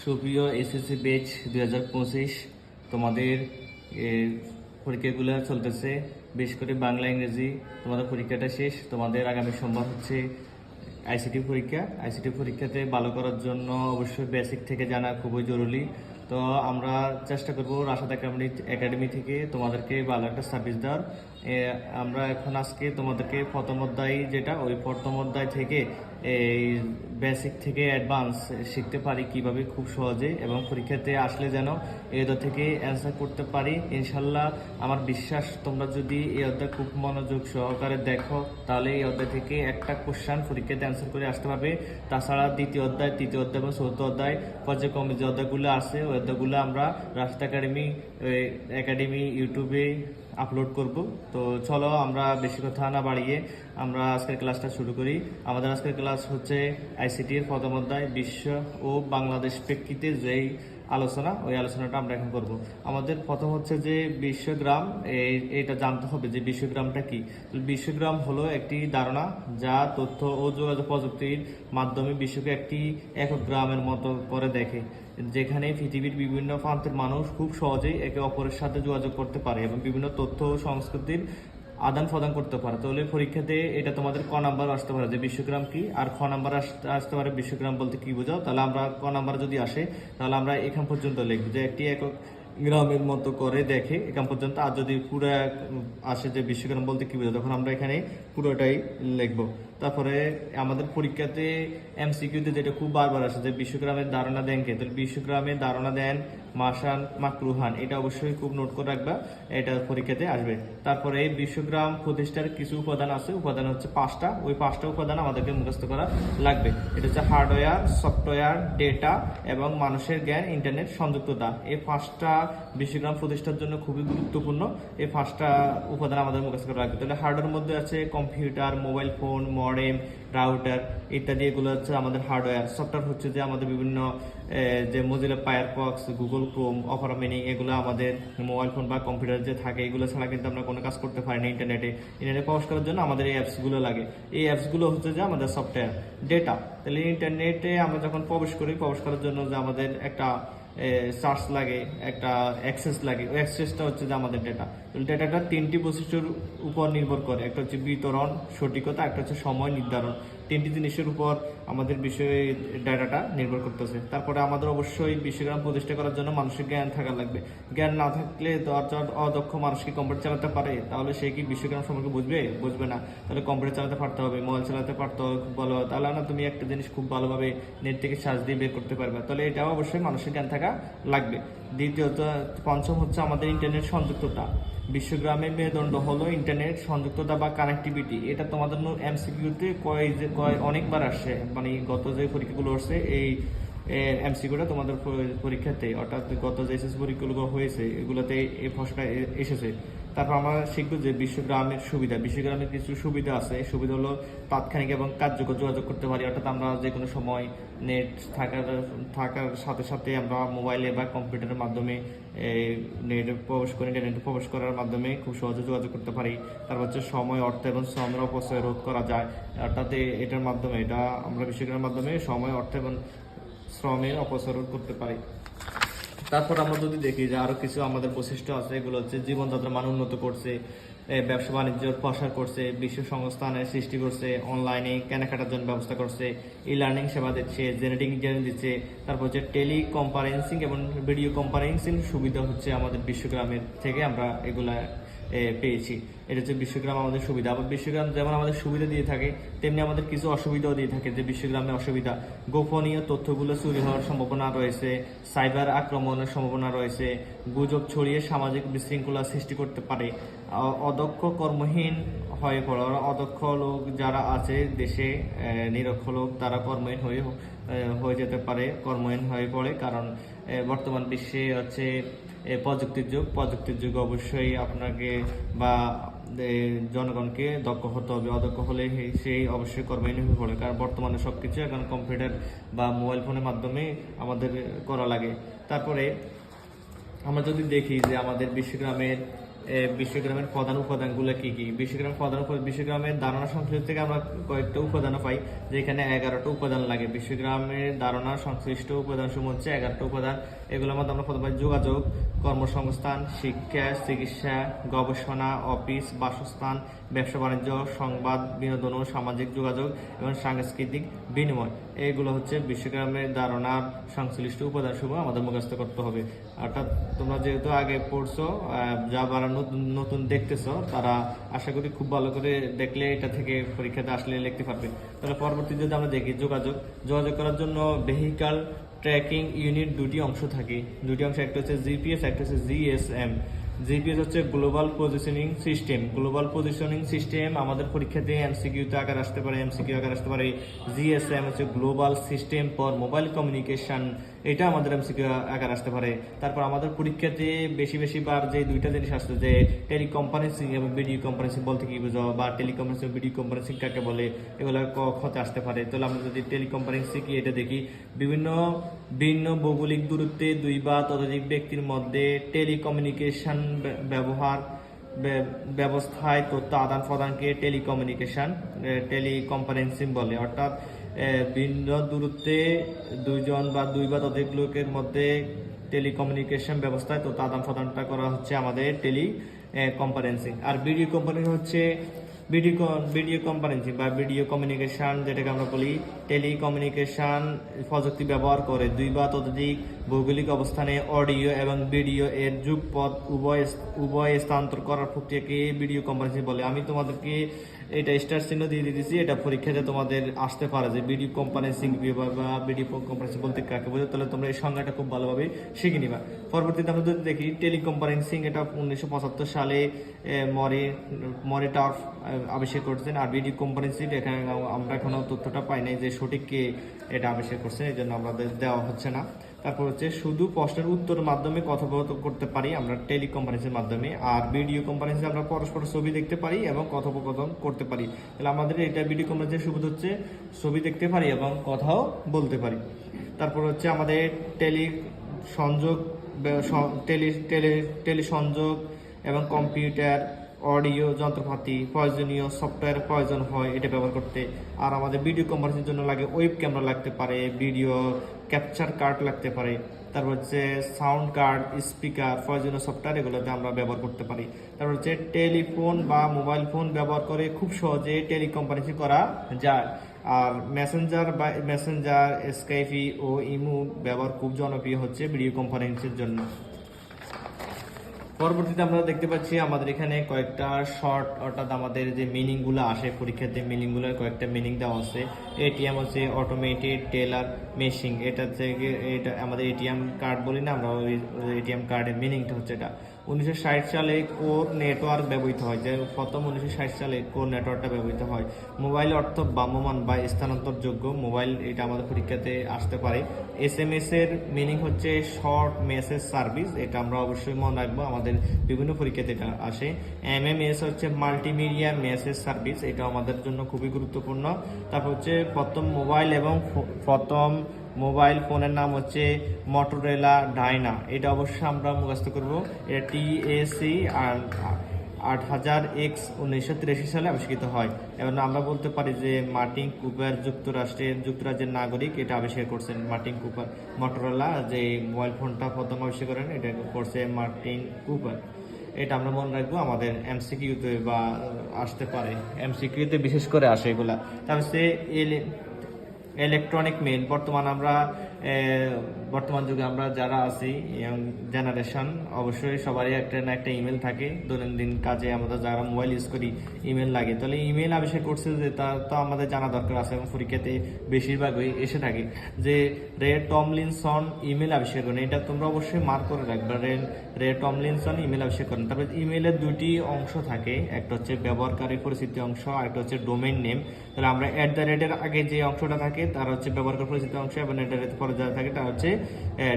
সুপ্রিয় SSC batch 2025 তোমাদের পরীক্ষাগুলো চলতেছে, বিশেষ করে বাংলা ইংরেজি তোমাদের পরীক্ষাটা শেষ। তোমাদের আগামী সোমবার হচ্ছে আইসিটি পরীক্ষা। আইসিটি পরীক্ষাতে ভালো করার জন্য অবশ্যই বেসিক থেকে জানা খুবই জরুরি। তো আমরা চেষ্টা করব রাশাদ একাডেমি থেকে তোমাদেরকে ভালো একটা সার্ভিস দেওয়ার। আমরা এখন আজকে তোমাদেরকে প্রথম অধ্যায় যেটা, ওই প্রথম অধ্যায় থেকে এই বেসিক থেকে অ্যাডভান্স শিখতে পারি কিভাবে খুব সহজে, এবং পরীক্ষাতে আসলে যেন এই অধ্যায় থেকে অ্যান্সার করতে পারি ইনশাল্লাহ। আমার বিশ্বাস তোমরা যদি এই অধ্যায় খুব মনোযোগ সহকারে দেখো তাহলে এই অধ্যায় থেকে একটা কোশ্চেন পরীক্ষাতে অ্যান্সার করে আসতে পারবে। তাছাড়া দ্বিতীয় অধ্যায়, তৃতীয় অধ্যায় এবং চতুর্থ অধ্যায় পর্যায়ক্রমে যে অধ্যায়গুলো আছে ওই অধ্যায়গুলো আমরা রাশাদ একাডেমি ইউটিউবে আপলোড করব। তো চলো আমরা বেশি কথা না বাড়িয়ে আমরা আজকের ক্লাসটা শুরু করি। আমাদের আজকের ক্লাস হচ্ছে আইসিটির প্রথম অধ্যায় বিশ্ব ও বাংলাদেশ প্রেক্ষিতে যেই আলোচনা, ওই আলোচনাটা আমরা এখন করব। আমাদের প্রথম হচ্ছে যে বিশ্বগ্রাম, এটা জানতে হবে যে বিশ্বগ্রামটা কি। বিশ্বগ্রাম হলো একটি ধারণা যা তথ্য ও যোগাযোগ প্রযুক্তির মাধ্যমে বিশ্বকে একটি একক গ্রামের মতো করে দেখে, যেখানে পৃথিবীর বিভিন্ন প্রান্তের মানুষ খুব সহজেই একে অপরের সাথে যোগাযোগ করতে পারে এবং বিভিন্ন তথ্য ও সংস্কৃতির আদান প্রদান করতে পারে। তাহলে পরীক্ষাতে এটা তোমাদের ক নাম্বার আসতে পারে যে বিশ্বগ্রাম কি, আর খ নাম্বার আসতে পারে বিশ্বগ্রাম বলতে কি বোঝাও। তাহলে আমরা ক নাম্বার যদি আসে তাহলে আমরা এখান পর্যন্ত লিখব যে একটি একক গ্রামের মতো করে দেখে এখান পর্যন্ত। আর যদি পুরো আসে যে বিশ্বগ্রাম বলতে কি বোঝাও, তখন আমরা এখানে পুরোটাই লিখব। তারপরে আমাদের পরীক্ষাতে এমসিকিউতে যেটা খুব বারবার আসে যে বিশ্বগ্রামের ধারণা দেন কে, তাহলে বিশ্বগ্রামের ধারণা দেন মাসান মাকরুহান। এটা অবশ্যই খুব নোট করে রাখবা, এটা পরীক্ষাতে আসবে। তারপরে বিশ্বগ্রাম প্রতিষ্ঠার কিছু উপাদান আছে, উপাদান হচ্ছে 5টা। ওই 5টা উপাদান আমাদেরকে মুখস্থ করা লাগবে। এটা হচ্ছে হার্ডওয়্যার, সফটওয়্যার, ডেটা এবং মানুষের জ্ঞান, ইন্টারনেট সংযুক্ততা। এই 5টা বিশ্বগ্রাম প্রতিষ্ঠার জন্য খুবই গুরুত্বপূর্ণ। এই 5টা উপাদান আমাদের মুখস্থ করা লাগবে। তাহলে হার্ডওয়্যার মধ্যে আছে computer, mobile phone, modem, router ইত্যাদি, এগুলো হচ্ছে আমাদের হার্ডওয়্যার। সফটওয়্যার হচ্ছে যে আমাদের বিভিন্ন যে Mozilla Firefox, Google Chrome, Opera mini, এগুলো আমাদের মোবাইল ফোন বা কম্পিউটার যে থাকে, এগুলো ছাড়া কিন্তু আমরা কোনো কাজ করতে পারি না। ইন্টারনেটে প্রবেশ করার জন্য আমাদের এই অ্যাপসগুলো লাগে। এই অ্যাপসগুলো হচ্ছে যে আমাদের সফটওয়্যার। ডেটা, তাহলে ইন্টারনেটে আমরা যখন প্রবেশ করার জন্য যে আমাদের একটা সার্চ লাগে, একটা অ্যাক্সেস লাগে, ওই অ্যাক্সেসটা হচ্ছে যে আমাদের ডেটা। ডেটাটা 3টি বৈশিষ্ট্যের উপর নির্ভর করে। একটা হচ্ছে বিতরণ, সঠিকতা, একটা হচ্ছে সময় নির্ধারণ। 3টি জিনিসের উপর আমাদের বিষয়ে ডেটাটা নির্ভর করতেছে। তারপরে আমাদের অবশ্যই বিশ্বগ্রাম প্রতিষ্ঠা করার জন্য মানুষের জ্ঞান থাকা লাগবে। জ্ঞান না থাকলে অদক্ষ মানুষ কি কম্পিউটার চালাতে পারে? তাহলে সে কি বিশ্বগ্রাম সম্পর্কে বুঝবে না। তাহলে কম্পিউটার চালাতে পারতে হবে, মোবাইল চালাতে পারতে হবে খুব ভালোভাবে। তাহলে না তুমি একটা জিনিস খুব ভালোভাবে নেট থেকে সার্চ দিয়ে বের করতে পারবে। তাহলে এটাও অবশ্যই মানুষের জ্ঞান থাকা লাগবে। দ্বিতীয়ত, পঞ্চম হচ্ছে আমাদের ইন্টারনেট সংযুক্ততা। বিশ্বগ্রামের মেরুদণ্ড হলো ইন্টারনেট সংযুক্ততা বা কানেক্টিভিটি। এটা তোমাদের এমসিকিউতে অনেকবার আসছে, মানে গত যে পরীক্ষাগুলো আসছে এই এমসিকিউটা তোমাদের পরীক্ষাতে, অর্থাৎ গত যে এসএসসি পরীক্ষাগুলো হয়েছে এগুলোতে এই প্রশ্নটা এসেছে। তারপর আমরা শিখবো যে বিশ্বগ্রামের সুবিধা। বিশ্বগ্রামের কিছু সুবিধা আছে। সুবিধা হলো তাৎক্ষণিক এবং কার্যকর যোগাযোগ করতে পারি, অর্থাৎ আমরা যে কোনো সময় নেট থাকার সাথে সাথে আমরা মোবাইলে বা কম্পিউটারের মাধ্যমে নেটে ইন্টারনেটে প্রবেশ করার মাধ্যমে খুব সহজে যোগাযোগ করতে পারি। তারপর হচ্ছে সময়, অর্থ এবং শ্রমের অপচয় রোধ করা যায়, অর্থাৎ এটার মাধ্যমে আমরা বিশ্বগ্রামের মাধ্যমে সময়, অর্থ এবং শ্রমের অপচয় রোধ করতে পারি। তারপর আমরা যদি দেখি যে আরো কিছু আমাদের বৈশিষ্ট্য আছে, এগুলো হচ্ছে জীবনযাত্রার মান উন্নত করছে, ব্যবসা বাণিজ্যের প্রসার করছে, বিশ্ব সংস্থানের সৃষ্টি করছে, অনলাইনে কেনাকাটার জন্য ব্যবস্থা করছে, ই লার্নিং সেবা দিচ্ছে, জেনেটিক ইঞ্জিনিয়ারিং দিচ্ছে। তারপর হচ্ছে টেলি কনফারেন্সিং এবং ভিডিও কনফারেন্সিং সুবিধা হচ্ছে আমাদের বিশ্বগ্রামের থেকে আমরা এগুলা পেয়েছি। এটা হচ্ছে বিশ্বগ্রাম আমাদের সুবিধা। আবার বিশ্বগ্রাম যেমন আমাদের সুবিধা দিয়ে থাকে তেমনি আমাদের কিছু অসুবিধাও দিয়ে থাকে। যে বিশ্বগ্রামের অসুবিধা, গোপনীয় তথ্যগুলো চুরি হওয়ার সম্ভাবনা রয়েছে, সাইবার আক্রমণের সম্ভাবনা রয়েছে, গুজব ছড়িয়ে সামাজিক বিশৃঙ্খলা সৃষ্টি করতে পারে, অদক্ষ কর্মহীন হয়ে পড়ে। অদক্ষ লোক যারা আছে দেশে, নিরক্ষ লোক, তারা কর্মহীন হয়ে যেতে পারে, কর্মহীন হয়ে পড়ে। কারণ বর্তমান বিশ্বে হচ্ছে প্রযুক্তির যুগ অবশ্যই আপনাকে বা জনগণকে দক্ষ হতে হবে। অদক্ষ হলে সেই অবশ্যই কর্মহীন হয়ে পড়ে, কারণ বর্তমানে সবকিছু এখন কম্পিউটার বা মোবাইল ফোনের মাধ্যমে আমাদের করা লাগে। তারপরে আমরা যদি দেখি যে আমাদের বিশ্বগ্রামের বিশ্বগ্রামের প্রধান উপাদানগুলো কি কি। বিশ্বগ্রামের ধারণা সংশ্লিষ্ট থেকে আমরা কয়েকটা উপাদান পাই, যেখানে 11টা উপাদান লাগে। বিশ্বগ্রামের ধারণা সংশ্লিষ্ট উপাদান সমূহ হচ্ছে 11টা উপাদান। এগুলোর মধ্যে আমরা প্রথমে যোগাযোগ, কর্মসংস্থান, শিক্ষা, চিকিৎসা, গবেষণা, অফিস, বাসস্থান, ব্যবসা বাণিজ্য, সংবাদ, বিনোদন ও সামাজিক যোগাযোগ এবং সাংস্কৃতিক বিনিময়। এগুলো হচ্ছে বিশ্বগ্রামের ধারণার সংশ্লিষ্ট উপাদানসমূহ আমাদের মুখস্থ করতে হবে। অর্থাৎ তোমরা যেহেতু আগে পড়ছো, যারা নতুন দেখতেছো, তারা আশা করি খুব ভালো করে দেখলে এটা থেকে পরীক্ষাতে আসলে লিখতে পারবে। তাহলে পরবর্তী যদি আমরা দেখি যোগাযোগ করার জন্য ভেহিক্যাল ট্র্যাকিং ইউনিট দুটি অংশ থাকে। একটা হচ্ছে জিপিএস, একটা হচ্ছে জিএসএম। জিপিএস হচ্ছে গ্লোবাল পজিশনিং সিস্টেম, আমাদের পরীক্ষাতে এমসিকিউতে আকার আসতে পারে। জিএসএম হচ্ছে global system for mobile communication, এটা আমাদের এমসিকিউ আকার আসতে পারে। তারপর আমাদের পরীক্ষাতে বেশি বার যে দুইটা জিনিস আসছে, যে টেলিকনফারেন্সিং এবং ভিডিও কনফারেন্সিং বলতে কি বুঝো, বা টেলিকনফারেন্সিং ভিডিও কনফারেন্সিং কাকে বলে, এগুলো কতে আসতে পারে। তাহলে আমরা যদি টেলিকনফারেন্সিং কি এটা দেখি, ভিন্ন ভৌগোলিক দূরত্বে দুই বা ততোধিক ব্যক্তির মধ্যে টেলিকমিউনিকেশন ব্যবস্থায় তথ্য আদান প্রদানকে টেলিকনফারেন্সিং বলে। অর্থাৎ ভিন্ন দূরত্বে দুই বা ততোধিক লোকের মধ্যে টেলিকমিউনিকেশন ব্যবস্থায় তথ্য আদান প্রদানটা করা হচ্ছে আমাদের টেলিকনফারেন্সিং। আর ভিডিও কনফারেন্সিং বা ভিডিও কমিউনিকেশন, যেটাকে আমরা বলি টেলিকমিউনিকেশন প্রযুক্তি ব্যবহার করে দুই বা ততোধিক ভৌগোলিক অবস্থানে অডিও এবং ভিডিও এর যুগপথ উভয় স্থানান্তর করার প্রক্রিয়াকে ভিডিও কনফারেন্সিং বলে। আমি তোমাদেরকে এটা স্টার চিহ্ন দিয়ে দিতেছি, এটা পরীক্ষাতে তোমাদের আসতে পারে যে ভিডিও কনফারেন্সিং বা ভিডিও কনফারেন্সিং বলতে কাকে বোঝায়। তাহলে তোমরা এই সংজ্ঞাটা খুব ভালোভাবে শিখে নিবা। পরবর্তীতে আমরা যদি দেখি টেলিকনফারেন্সিং, এটা 1975 সালে মরিটার্ফ আবিষ্কার করছেন। আর ভিডিও কনফারেন্সিং এখানে আমরা এখনো তথ্যটা পাই নাই যে সঠিক কে এটা আবিষ্কার করছেন, এই জন্য আমাদের দেওয়া হচ্ছে না। তারপর হচ্ছে শুধু প্রশ্নের উত্তরের মাধ্যমে কথোপকথন করতে পারি আমরা টেলিকনফারেন্সের মাধ্যমে। আর ভিডিও কনফারেন্সে আমরা পরস্পর ছবি দেখতে পারি এবং কথোপকথন করতে পারি। তাহলে আমাদের এটা ভিডিও কনফারেন্সের সুবিধা হচ্ছে ছবি দেখতে পারি এবং কথাও বলতে পারি। তারপর হচ্ছে আমাদের টেলিসংযোগ এবং কম্পিউটার, অডিও যন্ত্রপাতি, প্রয়োজনীয় সফটওয়্যার প্রয়োজন হয় এটা ব্যবহার করতে। আর আমাদের ভিডিও কনফারেন্সের জন্য লাগে ওয়েব ক্যামেরা লাগতে পারে, ভিডিও ক্যাপচার কার্ড লাগতে পারে, তারপর হচ্ছে সাউন্ড কার্ড, স্পিকার, প্রয়োজনীয় সফটওয়্যার এগুলোতে আমরা ব্যবহার করতে পারি। তারপর হচ্ছে টেলিফোন বা মোবাইল ফোন ব্যবহার করে খুব সহজে টেলিকনফারেন্সিং করা যায়। আর মেসেঞ্জার, স্কাইপি ও ইমো ব্যবহার খুব জনপ্রিয় হচ্ছে ভিডিও কনফারেন্সের জন্য। পরবর্তীতে আমরা দেখতে পাচ্ছি আমাদের এখানে কয়েকটা শর্ট, অর্থাৎ আমাদের যে মিনিংগুলো আসে পরীক্ষাতে, মিনিংগুলোর কয়েকটা মিনিং দেওয়া আছে। এটিএম হচ্ছে অটোমেটেড টেলার মেশিন, এটা আমাদের এটিএম কার্ড বলি না আমরা, ওই এটিএম কার্ডের মিনিংটা হচ্ছে এটা। 1960 সালে কোর নেটওয়ার্ক ব্যবহৃত হয়, যে প্রথম 1960 সালে কোর নেটওয়ার্কটা ব্যবহৃত হয়। মোবাইল অর্থ ভ্রাম্যমান বা স্থানান্তরযোগ্য মোবাইল, এটা আমাদের পরীক্ষাতে আসতে পারে। SMS এর মিনিং হচ্ছে শর্ট মেসেজ সার্ভিস, এটা আমরা অবশ্যই মনে রাখবো, আমাদের বিভিন্ন পরীক্ষাতে এটা আসে। MMS হচ্ছে মাল্টিমিডিয়া মেসেজ সার্ভিস, এটা আমাদের জন্য খুবই গুরুত্বপূর্ণ। তারপর হচ্ছে প্রথম মোবাইল ফোনের নাম হচ্ছে মটোরোলা ডায়না, এটা অবশ্যই আমরা মুখস্থ করব। এটা TAC 8000X 1983 সালে আবিষ্কৃত হয়। এবং আমরা বলতে পারি যে মার্টিন কুপার যুক্তরাজ্যের নাগরিক, এটা আবিষ্কার করছেন মার্টিন কুপার। মটোরোলা যে মোবাইল ফোনটা প্রথম আবিষ্কার করেন, এটা করছে মার্টিন কুপার। এটা আমরা মনে রাখবো, আমাদের MCQতে বা আসতে পারে, MCQতে বিশেষ করে আসে এগুলা। তারপরে ইলেকট্রনিক মেইল, বর্তমান যুগে আমরা যারা আছি ইয়াং জেনারেশন, অবশ্যই সবারই একটা না একটা ইমেল থাকে। দৈনন্দিন কাজে আমরা যারা মোবাইল ইউজ করি ইমেল লাগে, তাহলে ইমেল আবিষ্কার করছে যে তা তো আমাদের জানা দরকার আছে এবং পরীক্ষাতে বেশিরভাগই এসে থাকে যে রে টমলিনসন ইমেল আবিষ্কার করেন। এটা তোমরা অবশ্যই মার্ক করে রাখবে, রে টমলিনসন ইমেল আবিষ্কার করেন। তারপরে ইমেলের দুটি অংশ থাকে, একটা হচ্ছে ব্যবহারকারী পরিচিতি অংশ, আর একটা হচ্ছে ডোমেইন নেম। তাহলে আমরা @এর আগে যে অংশটা থাকে তার হচ্ছে ব্যবহারকারী পরিচিতি অংশ, এবং @এর পরে যা থাকে তার হচ্ছে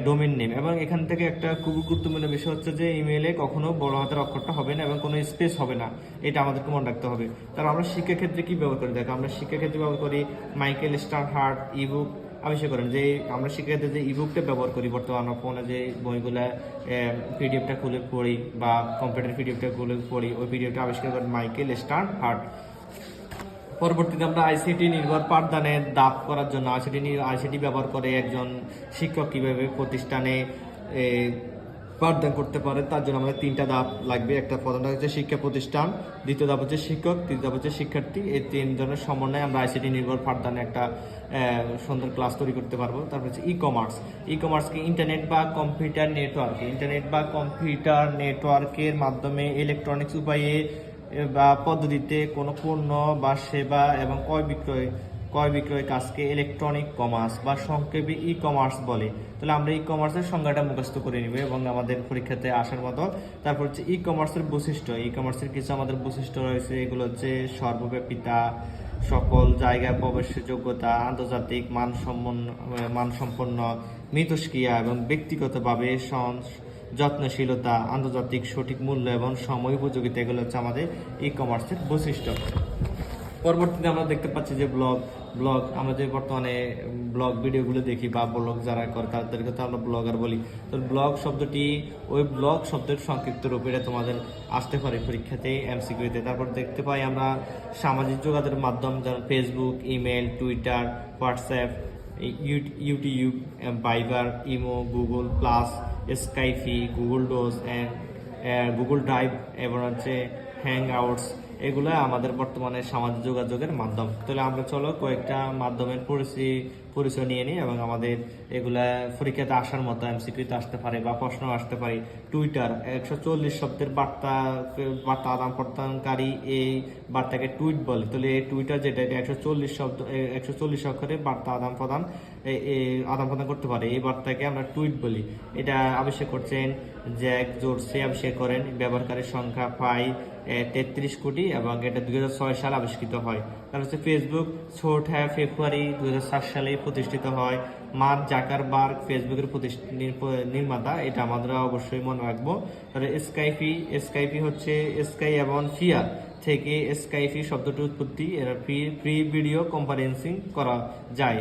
ডোমেইন নেম। এবং এখান থেকে একটা খুবই গুরুত্বপূর্ণ বিষয় হচ্ছে যে ইমেইলে কখনো বড় হাতের অক্ষরটা হবে না এবং কোনো স্পেস হবে না, এটা আমাদেরকে মনে রাখতে হবে। তারপর আমরা শিক্ষাক্ষেত্রে কি ব্যবহার করি, দেখো আমরা শিক্ষাক্ষেত্রে ব্যবহার করি মাইকেল স্টারহার্ট ইবুক আবিষ্কার করেন। যে আমরা শিক্ষার্থীদের যে ইবুকটা ব্যবহার করি বর্তমানে, আমরা ফোনে যে বইগুলা পিডিএফটা খুলে পড়ি বা কম্পিউটার পিডিএফটা খুলে পড়ি, ওই পিডিএফটা আবিষ্কার করেন মাইকেল স্টার্নহার্ট। পরবর্তীতে আমরা আইসিটি নির্ভর পাঠদানের দাপ করার জন্য আইসিটি ব্যবহার করে একজন শিক্ষক কিভাবে প্রতিষ্ঠানে পাঠদান করতে পারে, তার জন্য আমাদের 3টা ধাপ লাগবে। একটা প্রথমটা হচ্ছে শিক্ষা প্রতিষ্ঠান, দ্বিতীয় ধাপ হচ্ছে শিক্ষক, তৃতীয় ধাপ হচ্ছে শিক্ষার্থী। এই 3 ধরনের সমন্বয়ে আমরা আইসিটি নির্ভর পাঠদানে একটা সুন্দর ক্লাস তৈরি করতে পারবো। তারপর হচ্ছে ই কমার্সকে ইন্টারনেট বা কম্পিউটার নেটওয়ার্কের মাধ্যমে ইলেকট্রনিক্স উপায়ে বা পদ্ধতিতে কোনো পণ্য বা সেবা এবং ক্রয় বিক্রয় কাজকে ইলেকট্রনিক কমার্স বা সংক্ষেপে ই কমার্স বলে। তাহলে আমরা ই কমার্সের সংজ্ঞাটা মুখস্থ করে নিব এবং আমাদের পরীক্ষাতে আসার মতো। তারপর হচ্ছে ই কমার্সের বৈশিষ্ট্য। ই কমার্সের কিছু আমাদের বৈশিষ্ট্য রয়েছে, এগুলো হচ্ছে সর্বব্যাপিতা, সকল জায়গায় প্রবেশের যোগ্যতা, আন্তর্জাতিক মানসম্পন্ন, মিতস্ক্রিয়া এবং ব্যক্তিগতভাবে যত্নশীলতা, আন্তর্জাতিক সঠিক মূল্য এবং সময় উপযোগিতা, এগুলো হচ্ছে আমাদের ই কমার্সের বৈশিষ্ট্য। পরবর্তীতে আমরা দেখতে পাচ্ছি যে ব্লগ আমরা যে বর্তমানে ব্লগ ভিডিওগুলো দেখি বা ব্লগ যারা করে তাদেরকে তো আমরা ব্লগার বলি। তো ব্লগ শব্দটি ওই ব্লগ শব্দের সংক্ষিপ্ত রূপ, এটা তোমাদের আসতে পারে পরীক্ষাতে এমসিকিউতে। তারপর দেখতে পাই আমরা সামাজিক যোগাযোগের মাধ্যম, যেমন Facebook, email, Twitter, WhatsApp, YouTube, Viber, imo, Google plus, Skype, Google docs and Google drive এবং হচ্ছে হ্যাং আউটস, এগুলো আমাদের বর্তমানে সামাজিক যোগাযোগের মাধ্যম। তাহলে আমরা চলো কয়েকটা মাধ্যমের পরিচয় নিয়ে নিই এবং আমাদের এগুলা পরীক্ষাতে আসার মতো এমসিকিউতে আসতে পারে বা প্রশ্ন আসতে পারে। টুইটার 140 শব্দের বার্তা আদান প্রদানকারী, এই বার্তাকে টুইট বলে। তাহলে এই টুইটার যেটা, এটা 140 অক্ষরে বার্তা আদান প্রদান করতে পারে, এই বার্তাকে আমরা টুইট বলি। এটা আবিষ্কার করছেন জ্যাক জোরসে, আবিষ্কার করেন। ব্যবহারকারীর সংখ্যা প্রায় 33 কোটি এবং এটা 2006 সালে আবিষ্কৃত হয়। তার হচ্ছে ফেসবুক 4 ফেব্রুয়ারি 2007 সালে প্রতিষ্ঠিত হয়। মার্ক জাকারবার্গ ফেসবুকের নির্মাতা, এটা আমরা অবশ্যই মনে রাখবো। তাহলে স্কাইপি হচ্ছে স্কাই এবং ফিয়ার থেকে স্কাইপি শব্দটির উৎপত্তি। এরা ফ্রি ভিডিও কনফারেন্সিং করা যায়।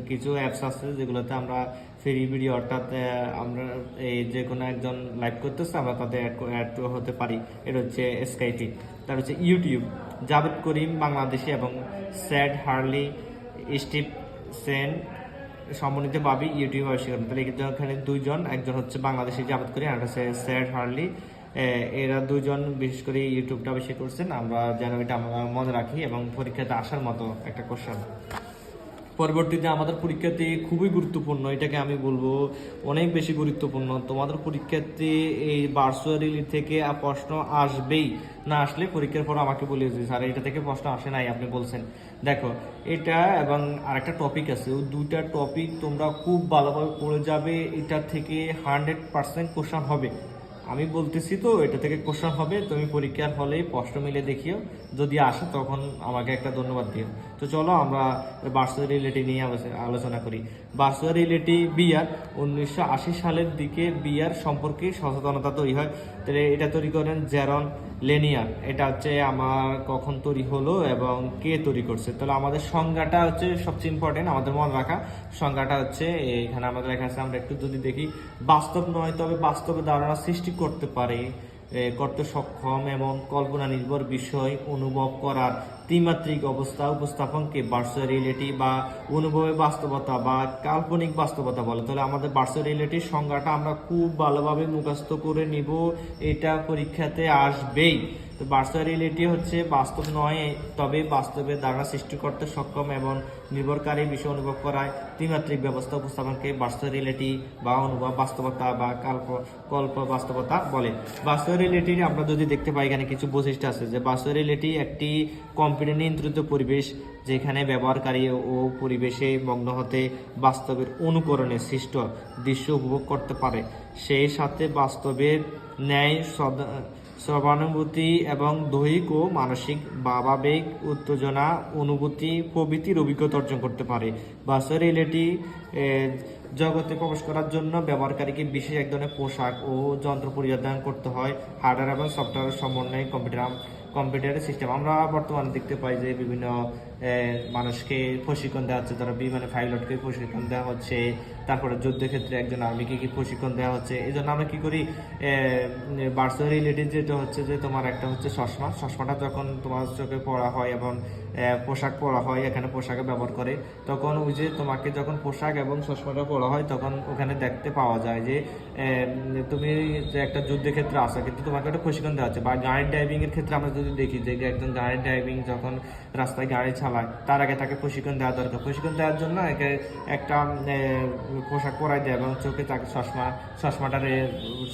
কিছু অ্যাপস আছে যেগুলোতে আমরা ফ্রি ভিডিও, অর্থাৎ আমরা এই যে কোনো একজন লাইভ করতেছে আমরা তাতে অ্যাড হতে পারি, এটা হচ্ছে স্কাইপি। তার হচ্ছে ইউটিউব, জাভেদ করিম বাংলাদেশি এবং স্যাড হার্লি স্টিভ সেন সমন্বিতভাবে ইউটিউব আবিষ্কার করেন। তাহলে এখানে 2 জন, একজন হচ্ছে বাংলাদেশি জাভেদ করিম আর হচ্ছে স্যাড হার্লি, এরা 2 জন বিশেষ করে ইউটিউবটা আবিষ্কার করছেন। আমরা যেন এটা আমরা মনে রাখি এবং পরীক্ষাতে আসার মতো একটা কোশ্চেন। পরবর্তীতে আমাদের পরীক্ষাতে খুবই গুরুত্বপূর্ণ, এটাকে আমি বলবো অনেক বেশি গুরুত্বপূর্ণ। তোমাদের পরীক্ষাতে এই ভার্চুয়ালি থেকে প্রশ্ন আসবেই, না আসলে পরীক্ষার পর আমাকে বলে যে স্যার এটা থেকে প্রশ্ন আসে নাই, আপনি বলছেন। দেখো এটা এবং আরেকটা টপিক আছে, ওই 2টা টপিক তোমরা খুব ভালোভাবে পড়ে যাবে, এটা থেকে 100% কোশ্চেন হবে। আমি বলতেছি তো এটা থেকে কোশ্চেন হবে, তুমি পরীক্ষার হলে প্রশ্ন মিলে দেখিও, যদি আসে তখন আমাকে একটা ধন্যবাদ দিও। তো চলো আমরা ভার্চুয়াল রিয়েলিটি নিয়ে আলোচনা করি। ভার্চুয়াল রিয়েলিটি বিআর 1980 সালের দিকে বিআর সম্পর্কে সচেতনতা তৈরি হয়। তাহলে এটা তৈরি করেন জেরন লেনিয়ার। এটা হচ্ছে আমার কখন তৈরি হলো এবং কে তৈরি করছে। তাহলে আমাদের সংজ্ঞাটা হচ্ছে সবচেয়ে ইম্পর্টেন্ট, আমাদের মনে রাখা। সংজ্ঞাটা হচ্ছে এখানে আমাদের লেখা আছে, আমরা একটু যদি দেখি। বাস্তব নয় তবে বাস্তবে ধারণা সৃষ্টি করতে সক্ষম এবং কল্পনা নির্ভর বিষয় অনুভব করার ত্রিমাত্রিক অবস্থা উপস্থাপনকে ভার্চুয়াল রিয়েলিটি বা অনুভবের বাস্তবতা বা কাল্পনিক বাস্তবতা বলে। তাহলে আমাদের ভার্চুয়াল রিয়েলিটির সংজ্ঞাটা আমরা খুব ভালোভাবে মুখস্থ করে নিব, এটা পরীক্ষাতে আসবেই। তো ভার্চুয়াল রিয়েলিটি হচ্ছে বাস্তব নয় তবে বাস্তবে ধারণা সৃষ্টি করতে সক্ষম এবং নির্ভরকারী বিষয় অনুভব করায় ত্রিমাত্রিক ব্যবস্থা উপস্থাপনকে ভার্চুয়াল রিয়েলিটি বা অনুভব বাস্তবতা বা কল্প বাস্তবতা বলে। ভার্চুয়াল রিয়েলিটি আমরা যদি দেখতে পাই, এখানে কিছু বৈশিষ্ট্য আছে যে ভার্চুয়াল রিয়েলিটি একটি কম্পিউটার নিয়ন্ত্রিত পরিবেশ যেখানে ব্যবহারকারী ও পরিবেশে মগ্ন হতে বাস্তবের অনুকরণে সৃষ্ট দৃশ্য উপভোগ করতে পারে। সেই সাথে বাস্তবের ন্যায় সর্বানুভূতি এবং দৈহিক ও মানসিক ভাবাবেগ, উত্তেজনা, অনুভূতি প্রভৃতির অভিজ্ঞতা অর্জন করতে পারে। ভার্চুয়াল রিয়েলিটি জগতে প্রবেশ করার জন্য ব্যবহারকারীকে বিশেষ এক ধরনের পোশাক ও যন্ত্র পরিধান করতে হয়। হার্ডওয়্যার এবং সফটওয়্যারের সমন্বয়ে কম্পিউটারের সিস্টেম। আমরা বর্তমানে দেখতে পাই যে বিভিন্ন মানুষকে প্রশিক্ষণ দেওয়া হচ্ছে, ধরো বিমানে পাইলটকে প্রশিক্ষণ দেওয়া হচ্ছে, তারপরে যুদ্ধক্ষেত্রে একজন আর্মিকে কি প্রশিক্ষণ দেওয়া হচ্ছে। এই জন্য আমরা কি করি, ভার্চুয়াল রিয়েলিটি যেটা হচ্ছে যে তোমার একটা হচ্ছে চশমাটা যখন তোমার চোখে পড়া হয় এবং পোশাক পরা হয়, এখানে পোশাকে ব্যবহার করে, তখন ওই যে তোমাকে যখন পোশাক এবং চশমাটা পরা হয় তখন ওখানে দেখতে পাওয়া যায় যে তুমি যে একটা যুদ্ধের ক্ষেত্রে আসো, কিন্তু তোমাকে একটা প্রশিক্ষণ দেওয়া হচ্ছে। বা গাড়ি ড্রাইভিং এর ক্ষেত্রে আমরা যদি দেখি যে একজন গাড়ি ড্রাইভিং যখন রাস্তায় গাড়ি চালায়, তার আগে তাকে প্রশিক্ষণ দেওয়া দরকার। প্রশিক্ষণ দেওয়ার জন্য একটা পোশাক পরাই দেয় এবং চোখে তাকে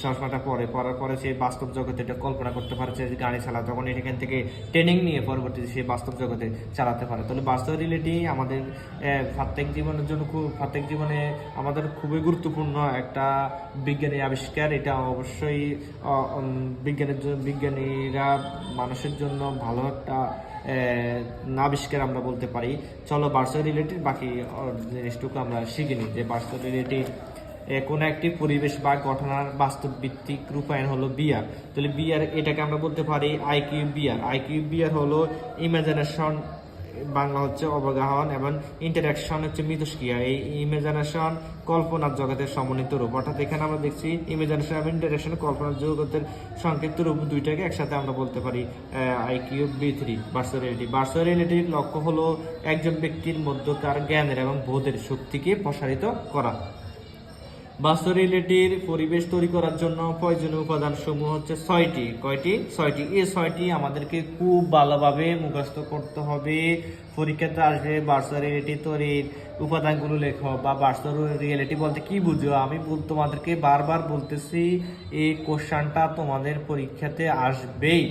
চশমাটা পরার পরে সে বাস্তব জগতে এটা কল্পনা করতে পারছে যে গাড়ি চালা, তখন এখান থেকে ট্রেনিং নিয়ে পরবর্তীতে সে বাস্তব জগতে চালাতে পারে। তাহলে বাস্তব রিয়েলিটি আমাদের প্রত্যেক জীবনে আমাদের খুবই গুরুত্বপূর্ণ একটা বিজ্ঞানী আবিষ্কার। এটা অবশ্যই বিজ্ঞানীরা মানুষের জন্য ভালো একটা আবিষ্কার আমরা বলতে পারি। চলো ভার্চুয়াল রিয়েলিটির বাকি জিনিসটুকু আমরা শিখে নিই। যে ভার্চুয়াল রিয়েলিটি কোনো একটি পরিবেশ বা ঘটনার বাস্তব ভিত্তিক রূপায়ণ হলো বিআর। তাহলে বিআর এটাকে আমরা বলতে পারি আইকিউ বিআর হলো ইমাজিনেশন, বাংলা হচ্ছে অবগাহন, এবং ইন্টারাকশন হচ্ছে মিথস্ক্রিয়া। এই ইমাজিনেশন কল্পনার জগতের সমন্বিত রূপ। অর্থাৎ এখানে আমরা দেখছি ইমাজিনেশন এবং ইন্টারাকশন কল্পনার জগতের সংক্ষিপ্ত রূপ, দুইটাকে একসাথে আমরা বলতে পারি IQB3 ভার্চুয়াল রিয়েলিটি। ভার্চুয়াল রিয়েলিটির লক্ষ্য হলো একজন ব্যক্তির মধ্যকার জ্ঞানের এবং বোধের শক্তিকে প্রসারিত করা। ভার্চুয়াল রিয়েলিটির পরিবেশ তৈরি করার জন্য প্রয়োজনীয় উপাদান সমূহ হচ্ছে ছয়টি। এই ছয়টি আমাদেরকে খুব ভালোভাবে মুখস্থ করতে হবে। পরীক্ষাতে আসবে ভার্চুয়াল রিয়েলিটি তৈরির উপাদানগুলো লেখো, বা ভার্চুয়াল রিয়েলিটি বলতে কি বুঝো। আমি তোমাদেরকে বারবার বলতেছি, এই কোশ্চেনটা তোমাদের পরীক্ষাতে আসবেই।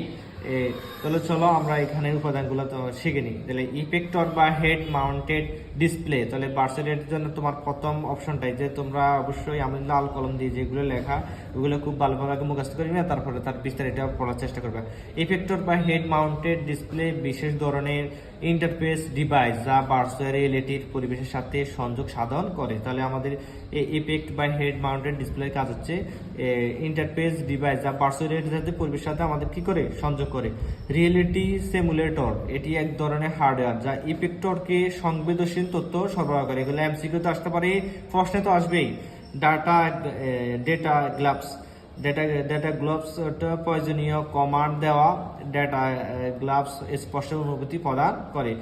তাহলে চলো আমরা এখানে উপাদানগুলো তো শিখে নিই। তাহলে ইফেক্টর বা হেড মাউন্টেড ডিসপ্লে। তাহলে ভার্চুয়াল রিয়েলিটির জন্য তোমার প্রথম অপশনটাই যে তোমরা অবশ্যই আমি লাল কলম দিয়ে যেগুলো লেখা ওগুলো খুব ভালোভাবে মুখস্থ করি না, তারপরে তার বিস্তারিত পড়ার চেষ্টা করবে। ইফেক্টর বা হেড মাউন্টেড ডিসপ্লে বিশেষ ধরনের ইন্টারফেস ডিভাইস যা ভার্চুয়াল রিয়েলিটির পরিবেশের সাথে সংযোগ সাধন করে। তাহলে আমাদের ইফেক্ট বা হেড মাউন্টেড ডিসপ্লের কাজ হচ্ছে ইন্টারফেস ডিভাইস যা ভার্চুয়াল রিয়েলিটির সাথে পরিবেশের সাথে আমাদের কি করে সংযোগ করে। রিয়েলিটি সিমুলেটর এটি এক ধরনের হার্ডওয়্যার যা ইফেক্টরকে সংবেদনশীল তথ্য সরবরাহ করে। এগুলো এমসিকিউ তো আসতে পারে, প্রশ্নে তো আসবেই। ডেটা গ্লাভস প্রয়োজনীয় কমান্ড দেওয়া ডেটা গ্লাভস স্পষ্ট অনুভূতি প্রদান করে।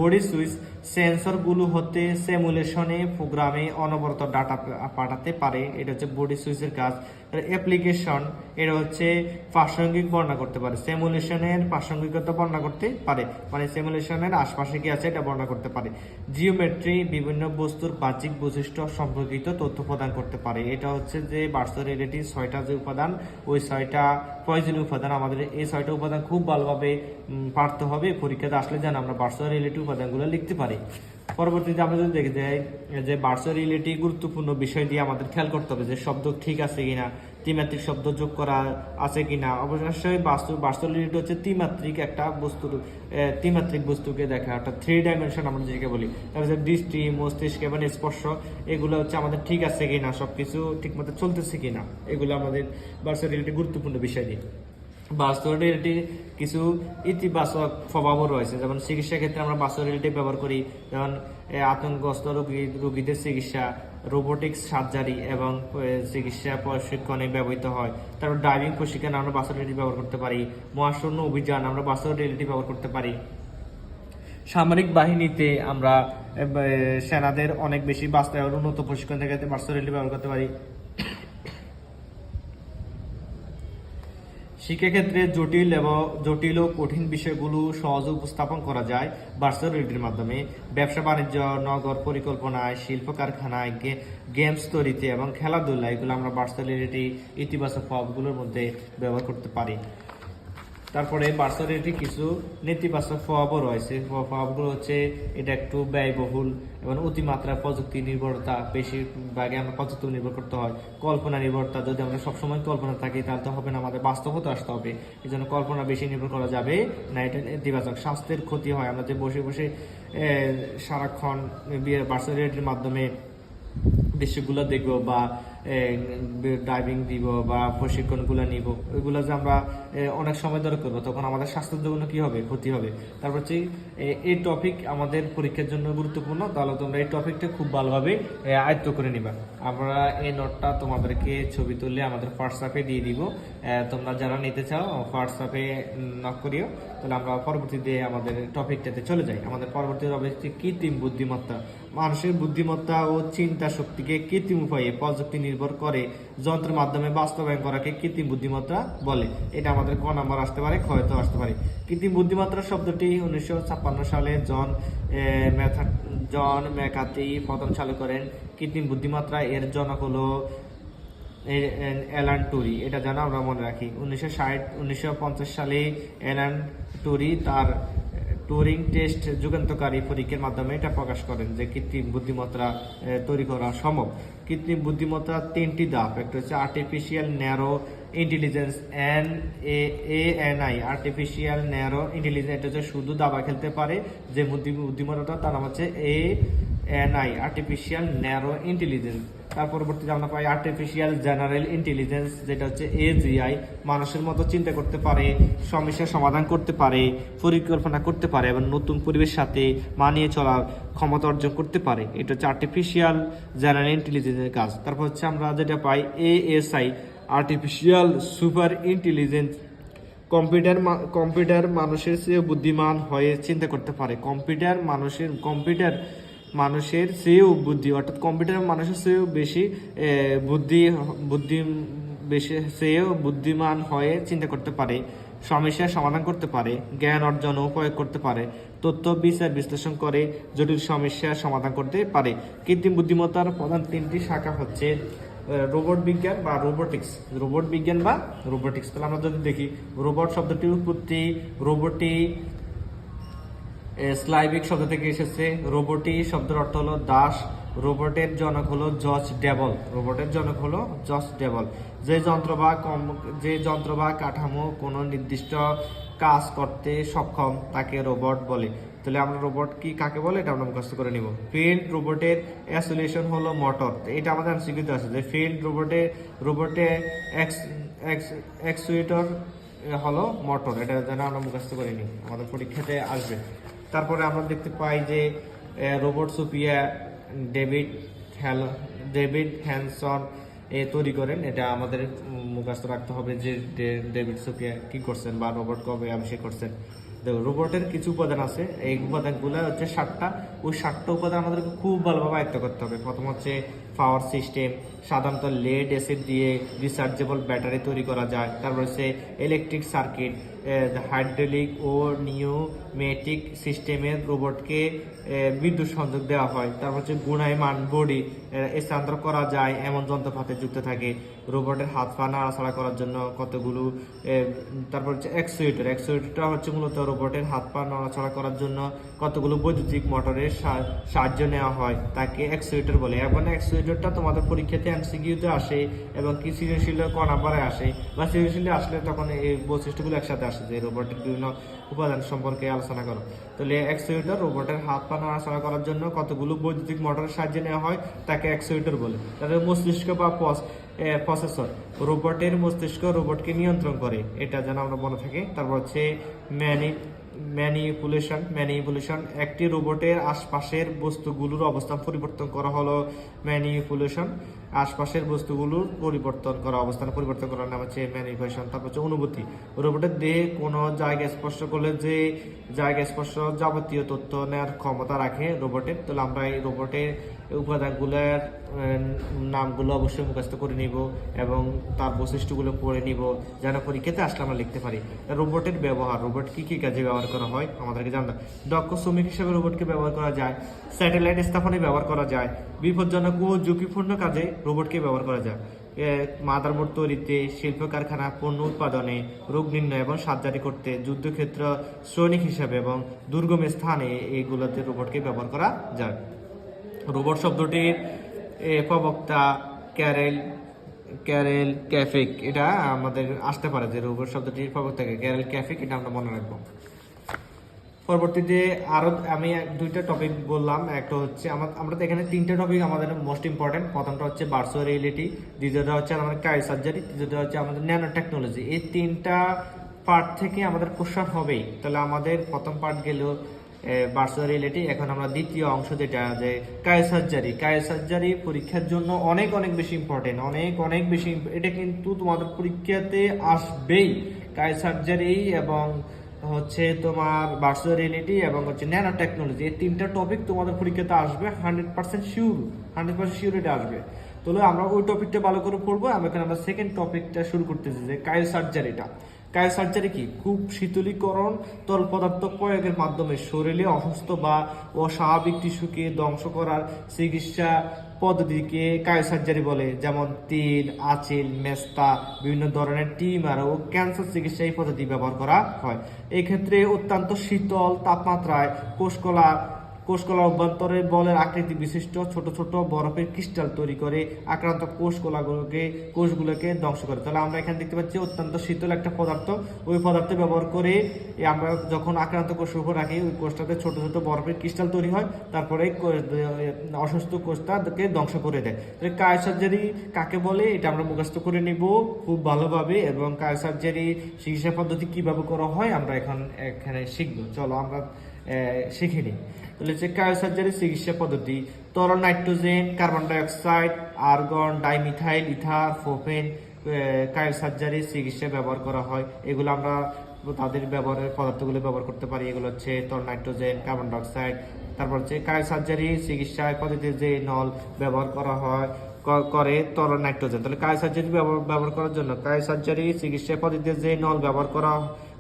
বডি সুইচ সেন্সরগুলো হতে সিমুলেশনে প্রোগ্রামে অনবরত ডাটা পাঠাতে পারে। এটা হচ্ছে বডি সুইচের কাজ। অ্যাপ্লিকেশন এটা হচ্ছে প্রাসঙ্গিক বর্ণনা করতে পারে, সিমুলেশনের প্রাসঙ্গিকতা বর্ণনা করতে পারে, মানে সিমুলেশনের আশপাশে কি আছে এটা বর্ণনা করতে পারে। জিওমেট্রি বিভিন্ন বস্তুর বাহ্যিক বৈশিষ্ট্য সম্পর্কিত তথ্য প্রদান করতে পারে। এটা হচ্ছে যে ভার্চুয়াল রিয়েলিটির 6টা যে উপাদান, ওই 6টা প্রয়োজনীয় উপাদান। আমাদের এই 6টা উপাদান খুব ভালোভাবে পারতে হবে পরীক্ষাতে আসলে, যেন আমরা ভার্চুয়াল রিয়েলিটি উপাদানগুলো লিখতে পারি। পরবর্তীতে আমরা যদি দেখে যাই যে ভার্চুয়াল রিয়েলিটি গুরুত্বপূর্ণ বিষয় দিয়ে আমাদের খেয়াল করতে হবে যে শব্দ ঠিক আছে কিনা, ত্রিমাত্রিক শব্দ যোগ করা আছে কিনা। অবশ্যই ভার্চুয়াল রিয়েলিটি হচ্ছে ত্রিমাত্রিক বস্তুকে দেখা, অর্থাৎ 3 ডাইমেনশন আমরা যেটাকে বলি। তারপরে দৃষ্টি, মস্তিষ্ক এবং স্পর্শ এগুলো হচ্ছে আমাদের ঠিক আছে কিনা, সবকিছু ঠিক মতো চলতেছে কিনা, এগুলো আমাদের ভার্চুয়াল রিয়েলিটি গুরুত্বপূর্ণ বিষয় দিয়ে। ভার্চুয়াল রিয়েলিটির কিছু ইতিবাচক প্রভাবও রয়েছে, যেমন চিকিৎসা ক্ষেত্রে আমরা ভার্চুয়াল রিয়েলিটি ব্যবহার করি, যেমন আতঙ্কগ্রস্ত রোগীদের চিকিৎসা, রোবোটিক্স সার্জারি এবং চিকিৎসা প্রশিক্ষণে ব্যবহৃত হয়। তারপর ড্রাইভিং প্রশিক্ষণ আমরা ভার্চুয়াল রিয়েলিটি ব্যবহার করতে পারি। মহাশূন্য অভিযান আমরা ভার্চুয়াল রিয়েলিটি ব্যবহার করতে পারি। সামরিক বাহিনীতে আমরা সেনাদের অনেক বেশি বাস্তবায়ন উন্নত প্রশিক্ষণ থেকে ভার্চুয়াল রিয়েলিটি ব্যবহার করতে পারি। শিক্ষাক্ষেত্রে জটিল ও কঠিন বিষয়গুলো সহজে উপস্থাপন করা যায় ভার্চুয়াল রিয়েলিটির মাধ্যমে। ব্যবসা বাণিজ্য, নগর পরিকল্পনায়, শিল্প কারখানায়, গেমস তৈরিতে এবং খেলাধুলা, এগুলো আমরা ভার্চুয়াল রিয়েলিটি ইতিবাচক প্রভাবগুলোর মধ্যে ব্যবহার করতে পারি। তারপরে ভার্চুয়াল রিয়েলিটি কিছু নেতিবাচক প্রভাবও রয়েছে। প্রভাবগুলো হচ্ছে এটা একটু ব্যয়বহুল এবং অতিমাত্রা প্রযুক্তি নির্ভরতা, বেশিরভাগে আমরা প্রযুক্তি নির্ভর করতে হয়। কল্পনা নির্ভরতা, যদি আমরা সবসময় কল্পনা থাকি তাহলে তো হবে না, আমাদের বাস্তবতা আসতে হবে। এই জন্য কল্পনা বেশি নির্ভর করা যাবে না, এটা নেতিবাচক। স্বাস্থ্যের ক্ষতি হয়, আমরা যে বসে বসে সারাক্ষণ ভার্চুয়াল রিয়েলিটির মাধ্যমে দৃশ্যগুলো দেখবো বা ড্রাইভিং দিব বা প্রশিক্ষণগুলো নিব, ওইগুলো যে আমরা অনেক সময় ধরে করবো, তখন আমাদের স্বাস্থ্যের জন্য কি হবে, ক্ষতি হবে। তারপর হচ্ছে এই টপিক আমাদের পরীক্ষার জন্য গুরুত্বপূর্ণ, তাহলে তোমরা এই টপিকটা খুব ভালোভাবে আয়ত্ত করে নিবা। আমরা এই নোটটা তোমাদেরকে ছবি তুলে আমাদের হোয়াটসঅ্যাপে দিয়ে দিব। তোমরা যারা নিতে চাও হোয়াটসঅ্যাপে নক করিও, তাহলে আমরা পরবর্তীতে আমাদের টপিকটাতে চলে যাই। আমাদের পরবর্তী টপিক হচ্ছে কৃত্রিম বুদ্ধিমত্তা। মানুষের বুদ্ধিমত্তা ও চিন্তা শক্তিকে কৃত্রিম উপায়ে প্রযুক্তি নির্ভর করে যন্ত্রের মাধ্যমে বাস্তবায়ন করাকে কৃত্রিম বুদ্ধিমত্তা বলে। এটা আমাদের ক নাম্বার আসতে পারে, ক্ষয়তো আসতে পারে। কৃত্রিম বুদ্ধিমত্তা শব্দটি 1956 সালে জন ম্যাকার্থি প্রথম চালু করেন। কৃত্রিম বুদ্ধিমত্তা এর জনক হলো অ্যালান টুরি, এটা যেন আমরা মনে রাখি। 1950 সালে অ্যালান টুরি তার টুরিং টেস্ট যুগান্তকারী পরীক্ষার মাধ্যমে এটা প্রকাশ করেন যে কৃত্রিম বুদ্ধিমত্তা তৈরি করা সম্ভব। কৃত্রিম বুদ্ধিমত্তা 3টি ধাপ, একটা হচ্ছে artificial narrow intelligence ANI, artificial narrow intelligence, এটা হচ্ছে শুধু দাবা খেলতে পারে যে বুদ্ধিমত্তা, তার নাম হচ্ছে ANI, আর্টিফিশিয়াল ন্যারো ইন্টেলিজেন্স। তার পরবর্তীতে আমরা পাই আর্টিফিশিয়াল জেনারেল ইন্টেলিজেন্স, যেটা হচ্ছে AGI, মানুষের মতো চিন্তা করতে পারে, সমস্যার সমাধান করতে পারে, পরিকল্পনা করতে পারে এবং নতুন পরিবেশের সাথে মানিয়ে চলার ক্ষমতা অর্জন করতে পারে। এটা হচ্ছে আর্টিফিশিয়াল জেনারেল ইন্টেলিজেন্সের কাজ। তারপর হচ্ছে আমরা যেটা পাই ASI, artificial super intelligence, computer মানুষের চেয়ে বুদ্ধিমান হয়ে চিন্তা করতে পারে। কম্পিউটার মানুষের চেয়েও বুদ্ধি, অর্থাৎ কম্পিউটার মানুষের চেয়েও বেশি চেয়েও বুদ্ধিমান হয়ে চিন্তা করতে পারে, সমস্যার সমাধান করতে পারে, জ্ঞান অর্জন ও প্রয়োগ করতে পারে, তথ্য বিচার বিশ্লেষণ করে জটিল সমস্যার সমাধান করতে পারে। কৃত্রিম বুদ্ধিমত্তার প্রধান 3টি শাখা হচ্ছে রোবট বিজ্ঞান বা রোবোটিক্স। তাহলে আমরা যদি দেখি, রোবট শব্দটির উৎপত্তি স্লাইভিক শব্দ থেকে এসেছে। রোবটি শব্দের অর্থ হলো দাস। রোবটের জনক হলো জর্জ ডেবল। যে যন্ত্র বা কাঠামো কোনো নির্দিষ্ট কাজ করতে সক্ষম তাকে রোবট বলে। তাহলে আমরা রোবট কাকে বলে এটা আমরা মুখস্থ করে নিব। ফিল্ড রোবটের অ্যাসোলিউশন হলো মোটর। এটা আমাদের এমসিকিউতে আছে যে ফিল্ড রোবটে অ্যাকচুয়েটর হলো মোটর, এটা যেন আমরা মুখস্থ করে নিই, আমাদের পরীক্ষাতে আসবে। তারপরে আমরা দেখতে পাই যে রোবট সোফিয়া ডেভিড হ্যানসন তৈরি করেন। এটা আমাদের মুখস্থ রাখতে হবে যে ডেভিড সোফিয়া কি করছেন বা রোবট কবে আবিষ্কার করছেন। দেখো, রোবটের কিছু উপাদান আছে, এই উপাদানগুলো হচ্ছে 7টা। ওই 7টা উপাদান আমাদেরকে খুব ভালোভাবে আয়ত্ত করতে হবে। প্রথম হচ্ছে পাওয়ার সিস্টেম, সাধারণত লেড অ্যাসিড দিয়ে রিচার্জেবল ব্যাটারি তৈরি করা যায়। তারপর হচ্ছে ইলেকট্রিক সার্কিট, হাইড্রোলিক ও নিউমেটিক সিস্টেমের রোবটকে বিদ্যুৎ সংযোগ দেওয়া হয়। তারপর হচ্ছে গুণায়মান বডি, স্থানান্তর করা যায় এমন যন্ত্রপাতি যুক্ত থাকে। রোবটের হাত পা নাড়াচাড়া করার জন্য কতগুলো, তারপর হচ্ছে অ্যাকচুয়েটরটা হচ্ছে মূলত রোবটের হাত পা নাড়াচাড়া করার জন্য কতগুলো বৈদ্যুতিক মোটরের সাহায্য নেওয়া হয়, তাকে অ্যাকচুয়েটর বলে। এবং অ্যাকচুয়েটরটা তোমাদের পরীক্ষাতে এমসিকিউতে আসে এবং কি সৃজনশীল ক নাম্বারে আসে, বা সৃজনশীলে আসলে তখন এই বৈশিষ্ট্যগুলো একসাথে আসে যে রোবটের বিভিন্ন উপাদান সম্পর্কে আলোচনা করো। তাহলে অ্যাকচুয়েটর রোবটের হাত পা নাড়াচাড়া করার জন্য কতগুলো বৈদ্যুতিক মোটরের সাহায্য নেওয়া হয়, তাকে অ্যাকচুয়েটর বলে। তাদের মস্তিষ্ক বা প্রসেসর, রোবটের মস্তিষ্ক রোবটকে নিয়ন্ত্রণ করে, এটা যেন আমরা মনে থাকি। তারপর হচ্ছে ম্যানিপুলেশন, একটি রোবটের আশপাশের বস্তুগুলোর অবস্থান পরিবর্তন করা হলো ম্যানিপুলেশন। আশপাশের বস্তুগুলোর অবস্থান পরিবর্তন করার নাম হচ্ছে ম্যানিপুলেশন। তারপর হচ্ছে অনুভূতি, রোবটের দেহে কোনো জায়গায় স্পর্শ করলে যে জায়গায় স্পর্শ যাবতীয় তথ্য নেওয়ার ক্ষমতা রাখে রোবটের। তাহলে আমরা এই রোবটের উপাদানগুলোর নামগুলো অবশ্যই মুখস্থ করে নিব এবং তার বৈশিষ্ট্যগুলো পড়ে নিব, যেন পরীক্ষাতে আসলে আমরা লিখতে পারি। রোবটের ব্যবহার, রোবট কি কাজে ব্যবহার করা হয় আমাদেরকে জানতে। দক্ষ শ্রমিক হিসেবে রোবটকে ব্যবহার করা যায়, স্যাটেলাইট স্থাপনে ব্যবহার করা যায়, বিপজ্জনক ও ঝুঁকিপূর্ণ কাজে রোবটকে ব্যবহার করা যায়, মাদারবোর্ড তৈরিতে, শিল্প কারখানা, পণ্য উৎপাদনে, রোগ নির্ণয় এবং সার্জারি করতে, যুদ্ধক্ষেত্র সৈনিক হিসাবে এবং দুর্গম স্থানে এইগুলোতে রোবটকে ব্যবহার করা যায়। রোবট শব্দটির প্রবক্তা ক্যারেল ক্যাফিক, এটা আমাদের আসতে পারে যে রোবট শব্দটির প্রবক্তা ক্যারেল ক্যাফিক, এটা আমরা মনে রাখবো। পরবর্তীতে আরো আমি দুইটা টপিক বললাম, একটা হচ্ছে আমরা তো এখানে তিনটা টপিক আমাদের মোস্ট ইম্পর্টেন্ট। প্রথমটা হচ্ছে ভার্চুয়াল রিয়েলিটি, দ্বিতীয়টা হচ্ছে আমাদের কাই সার্জারি, তৃতীয়টা হচ্ছে আমাদের ন্যানো টেকনোলজি। এই তিনটা পার্ট থেকে আমাদের কোশ্চেন হবেই। তাহলে আমাদের প্রথম পার্ট গেল ভার্চুয়াল রিয়েলিটি। এখন আমরা দ্বিতীয় অংশ যেটা যে কাই সার্জারি পরীক্ষার জন্য অনেক অনেক বেশি ইম্পর্টেন্ট, অনেক অনেক বেশি। এটা কিন্তু তোমাদের পরীক্ষাতে আসবেই। কাই সার্জারি এবং হচ্ছে তোমার ভার্চুয়াল রিয়েলিটি এবং হচ্ছে ন্যানো টেকনোলজি, এই তিনটা টপিক তোমাদের পরীক্ষাতে আসবে 100% শিওর, 100% শিওর এটা আসবে। তাহলে আমরা ওই টপিকটা ভালো করে পড়বো। আমরা সেকেন্ড টপিকটা শুরু করতেছি যে কাই সার্জারিটা। কাই সার্জারি কি? খুব শীতলীকরণ তরল পদার্থ প্রয়োগের মাধ্যমে শরীরে অসুস্থ বা অস্বাভাবিক টিস্যুকে ধ্বংস করার চিকিৎসা পদ্ধতিকে কাই সার্জারি বলে। যেমন তিল, আচিল, মেস্তা, বিভিন্ন ধরনের টিউমার ও ক্যান্সার চিকিৎসা এই পদ্ধতি ব্যবহার করা হয়। এই ক্ষেত্রে অত্যন্ত শীতল তাপমাত্রায় কোষকলা অভ্যন্তরে বলের আকৃতি বিশিষ্ট ছোট ছোট বরফের ক্রিস্টাল তৈরি করে আক্রান্ত কোষগুলোকে ধ্বংস করে। তাহলে আমরা এখানে দেখতে পাচ্ছি অত্যন্ত শীতল একটা পদার্থ। ওই পদার্থ ব্যবহার করে আমরা যখন আক্রান্ত কোষের উপর রাখি, ওই কোষটাতে ছোট ছোট বরফের ক্রিস্টাল তৈরি হয়, তারপরে অসুস্থ কোষটাকে ধ্বংস করে দেয়। তাহলে কাই সার্জারি কাকে বলে এটা আমরা মুখস্থ করে নিব খুব ভালোভাবে, এবং কাই সার্জারি চিকিৎসা পদ্ধতি কিভাবে করা হয় আমরা এখানে শিখবো। চলো আমরা শিখে নিই। তাহলে হচ্ছে কাই সার্জারি চিকিৎসা পদ্ধতি: তরল nitrogen, carbon dioxide, argon, dimethyl ether, propane cryo surgery চিকিৎসা ব্যবহার করা হয়। এগুলো আমরা তাদের ব্যবহারের পদার্থগুলো ব্যবহার করতে পারি। এগুলো হচ্ছে তরল নাইট্রোজেন, কার্বন ডাইঅক্সাইড। তারপর হচ্ছে কাই সার্জারি চিকিৎসা পদ্ধতিতে যে নল ব্যবহার করা হয় করে তরল নাইট্রোজেন। তাহলে কাই সার্জারি ব্যবহার করার জন্য কাই সার্জারি চিকিৎসা পদ্ধতিতে যে নল ব্যবহার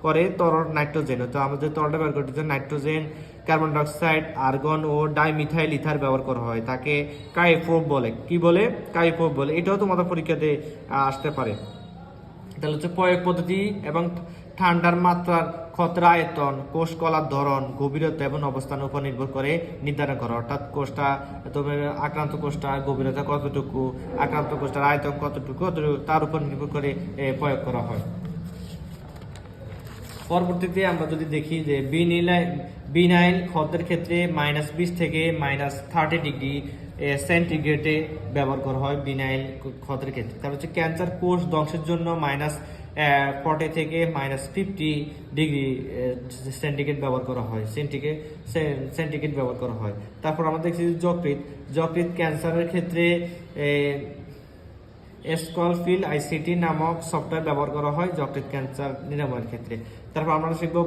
করে তরল নাইট্রোজেন। তো আমাদের তরলটা ব্যবহার করতে নাইট্রোজেন, কার্বন ডাইঅক্সাইড, আর্গন ও ডাইমিথাইল ইথার ব্যবহার করা হয়। তাকে কাইফোব বলে। কি বলে? কাইফোব বলে। এটাও তোমাদের পরীক্ষাতে আসতে পারে। তাহলে হচ্ছে প্রয়োগ পদ্ধতি এবং ঠান্ডার মাত্রার ক্ষতের আয়তন, কোষ কলার ধরন, গভীরতা এবং অবস্থানের উপর নির্ভর করে নির্ধারণ করা। অর্থাৎ তোমার আক্রান্ত কোষটার গভীরতা কতটুকু, আক্রান্ত কোষটার আয়তন কতটুকু তার উপর নির্ভর করে প্রয়োগ করা হয়। পরবর্তীতে আমরা যদি দেখি যে বিনাইল ক্ষতের ক্ষেত্রে -20 থেকে -30 ডিগ্রি সেন্টিগ্রেডে ব্যবহার করা হয় বিনাইল ক্ষতের ক্ষেত্রে। তারপর হচ্ছে ক্যান্সার কোষ ধ্বংসের জন্য -40 থেকে -50 ডিগ্রি সেন্টিগ্রেড ব্যবহার করা হয়, সেন্টিগ্রেড ব্যবহার করা হয়। তারপর আমরা দেখছি যকৃত ক্যান্সারের ক্ষেত্রে স্কলফিল আইসিটি নামক সফটওয়্যার ব্যবহার করা হয় যকৃত ক্যান্সার নিরাময়ের ক্ষেত্রে। তারপর আমরা শিখবো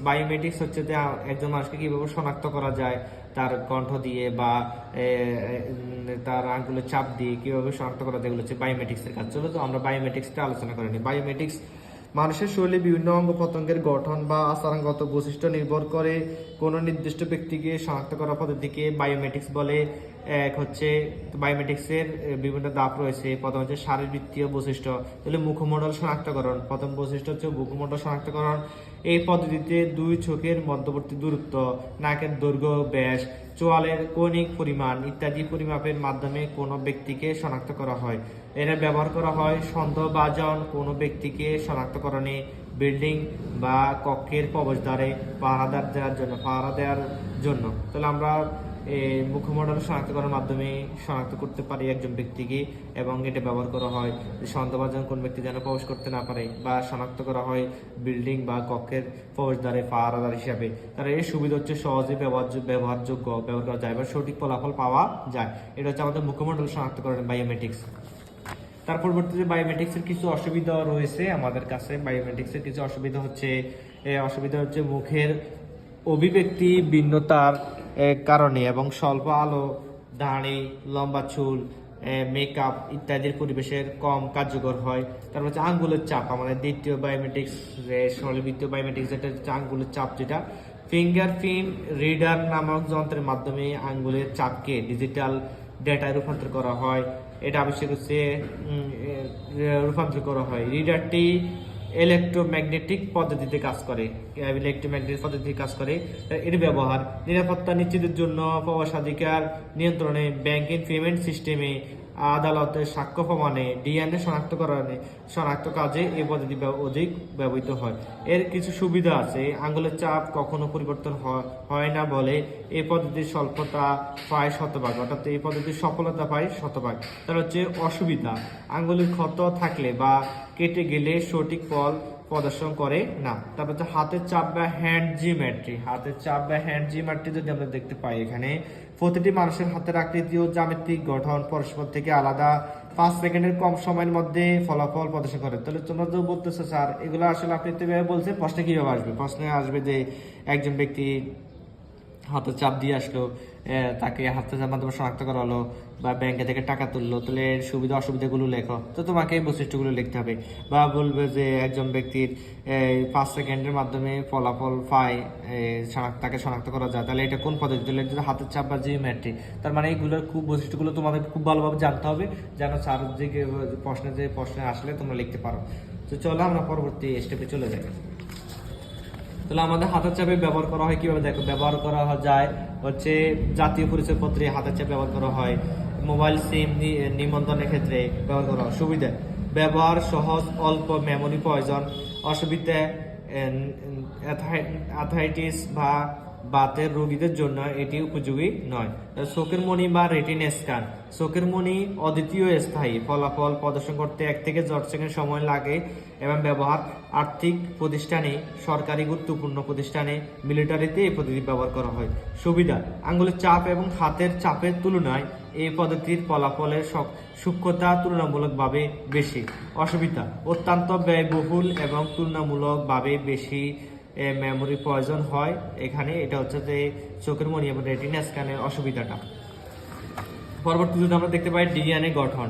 বায়োমেট্রিক্স হচ্ছে যে একজন মানুষকে কিভাবে শনাক্ত করা যায় তার কণ্ঠ দিয়ে বা তার আঙ্গুলের চাপ দিয়ে কিভাবে শনাক্ত করা যায়, এগুলো হচ্ছে বায়োমেট্রিক্সের কাজ। চলো তো আমরা বায়োমেট্রিক্সটা আলোচনা করে নিই। বায়োমেট্রিক্স মানুষের শরীরে বিভিন্ন অঙ্গ প্রত্যঙ্গের গঠন বা আচরণগত বৈশিষ্ট্য নির্ভর করে কোনো নির্দিষ্ট ব্যক্তিকে শনাক্ত করার পদ্ধতিকে বায়োমেট্রিক্স বলে। এক হচ্ছে বায়োমেট্রিক্সের বিভিন্ন ধাপ রয়েছে। প্রথম হচ্ছে শারীরবৃত্তীয় বৈশিষ্ট্য, তাহলে মুখমণ্ডল শনাক্তকরণ। প্রথম বৈশিষ্ট্য হচ্ছে মুখমণ্ডল শনাক্তকরণ। এই পদ্ধতিতে দুই চোখের মধ্যবর্তী দূরত্ব, নাকের দৈর্ঘ্য, ব্যাস, চোয়ালের কৌণিক পরিমাণ ইত্যাদি পরিমাপের মাধ্যমে কোনো ব্যক্তিকে শনাক্ত করা হয়। এরা ব্যবহার করা হয় সন্দেহভাজন কোনো ব্যক্তিকে শনাক্তকরণে, বিল্ডিং বা কক্ষের প্রবেশদ্বারে পাহারা দেওয়ার জন্য। তাহলে আমরা মুখমণ্ডল শনাক্তকরণের মাধ্যমে শনাক্ত করতে পারি একজন ব্যক্তিকে, এবং এটা ব্যবহার করা হয় সন্দেহভাজন কোন ব্যক্তি যেন প্রবেশ করতে না পারে, বা শনাক্ত করা হয় বিল্ডিং বা কক্ষের প্রবেশদ্বারে পাহারাদার হিসাবে। তারা এর সুবিধা হচ্ছে সহজে ব্যবহারযোগ্য ব্যবহার করা যায় বা সঠিক ফলাফল পাওয়া যায়। এটা হচ্ছে আমাদের মুখমণ্ডল শনাক্তকরণ বায়োমেট্রিক্স। তার পরবর্তীতে বায়োমেট্রিক্সের কিছু অসুবিধা রয়েছে আমাদের কাছে। বায়োমেট্রিক্সের কিছু অসুবিধা হচ্ছে মুখের অভিব্যক্তি ভিন্নতার কারণে এবং স্বল্প আলো, দাড়ি, লম্বা চুল, মেকআপ ইত্যাদির পরিবেশের কম কার্যকর হয়। তারপর হচ্ছে আঙ্গুলের চাপ। আমাদের দ্বিতীয় বায়োমেট্রিক্স সরলবৃত্তীয় বায়োমেট্রিক্স, যেটা হচ্ছে আঙ্গুলের চাপ, যেটা ফিঙ্গারপ্রিন্ট রিডার নামক যন্ত্রের মাধ্যমে আঙ্গুলের চাপকে ডিজিটাল ডেটায় রূপান্তর করা হয়। এটা আবিষ্কার হচ্ছে রূপান্তর করা হয়। রিডারটি ইলেকট্রোম্যাগনেটিক পদ্ধতিতে কাজ করে। এর ব্যবহার নিরাপত্তা নিশ্চিতের জন্য, প্রবেশাধিকার নিয়ন্ত্রণে, ব্যাংকিং পেমেন্ট সিস্টেমে, আদালতের সাক্ষ্য প্রমাণে, ডিএনএ শনাক্ত কাজে এই পদ্ধতি অধিক ব্যবহৃত হয়। এর কিছু সুবিধা আছে। আঙ্গুলের চাপ কখনো পরিবর্তন হয় না বলে এই পদ্ধতির স্বল্পতা প্রায় 100%, অর্থাৎ এই পদ্ধতির সফলতা প্রায় 100%। তার হচ্ছে অসুবিধা, আঙ্গুলের ক্ষত থাকলে বা কেটে গেলে সঠিক ফল প্রদর্শন করে না। তারপর হচ্ছে হাতের চাপ বা হ্যান্ড জিওমেট্রি যদি আমরা দেখতে পাই, এখানে প্রতিটি মানুষের হাতের আকৃতি ও জ্যামিতিক গঠন পরস্পর থেকে আলাদা। 5 সেকেন্ডের কম সময়ের মধ্যে ফলাফল প্রদর্শন করে। তাহলে তোমরা তো বলতেছো স্যার এগুলো আসলে আপনি তো বলছেন, প্রশ্নে কিভাবে আসবে? প্রশ্নে আসবে যে একজন ব্যক্তি হাতের চাপ দিয়ে আসলো, তাকে হাতের চাপ মাধ্যমে শনাক্ত করা হলো, বা ব্যাংকে থেকে টাকা তুললো, তাহলে এর সুবিধা অসুবিধাগুলো লেখো। তো তোমাকে এই বৈশিষ্ট্যগুলো লিখতে হবে। বা বলবে যে একজন ব্যক্তির 5 সেকেন্ডের মাধ্যমে ফলাফল পায়, তাকে শনাক্ত করা যায়, তাহলে এটা কোন পদ্ধতি? তাহলে এটা হাতের চাপ বা জিওমেট্রি। তার মানে এইগুলোর খুব বৈশিষ্ট্যগুলো তোমাদের খুব ভালোভাবে জানতে হবে, যেন স্যার যে প্রশ্নে আসলে তোমরা লিখতে পারো। তো চলো আমরা পরবর্তী স্টেপে চলে যাই। তাহলে আমাদের হাতের চাপে ব্যবহার করা হয় কিভাবে? দেখো, ব্যবহার করা যায় হচ্ছে জাতীয় পরিচয়পত্রে হাতের চাপ ব্যবহার করা হয়, মোবাইল সিম নিবন্ধনের ক্ষেত্রে ব্যবহার করা হয়। সুবিধা, ব্যবহার সহজ, অল্প মেমোরি প্রয়োজন। অসুবিধা, অ্যাথাইটিস বা বাতের রোগীদের জন্য এটি উপযোগী নয়। চোখের মণি বা রেটিনা স্ক্যান, চোখের মণি অদ্বিতীয় স্থায়ী, ফলাফল প্রদর্শন করতে 1 থেকে 10 সেকেন্ড সময় লাগে এবং ব্যবহার আর্থিক প্রতিষ্ঠানে, সরকারি গুরুত্বপূর্ণ প্রতিষ্ঠানে, মিলিটারিতে এই পদ্ধতি ব্যবহার করা হয়। সুবিধা, আঙ্গুলের চাপ এবং হাতের চাপের তুলনায় এই পদ্ধতির ফলাফলের সূক্ষ্মতা তুলনামূলকভাবে বেশি। অসুবিধা, অত্যন্ত ব্যয়বহুল এবং তুলনামূলকভাবে বেশি মেমোরি প্রয়োজন হয়। এখানে এটা হচ্ছে যে চোখের মণি এবং রেটিনা স্ক্যানের অসুবিধাটা। পরবর্তীতে আমরা দেখতে পাই ডিএনএ গঠন।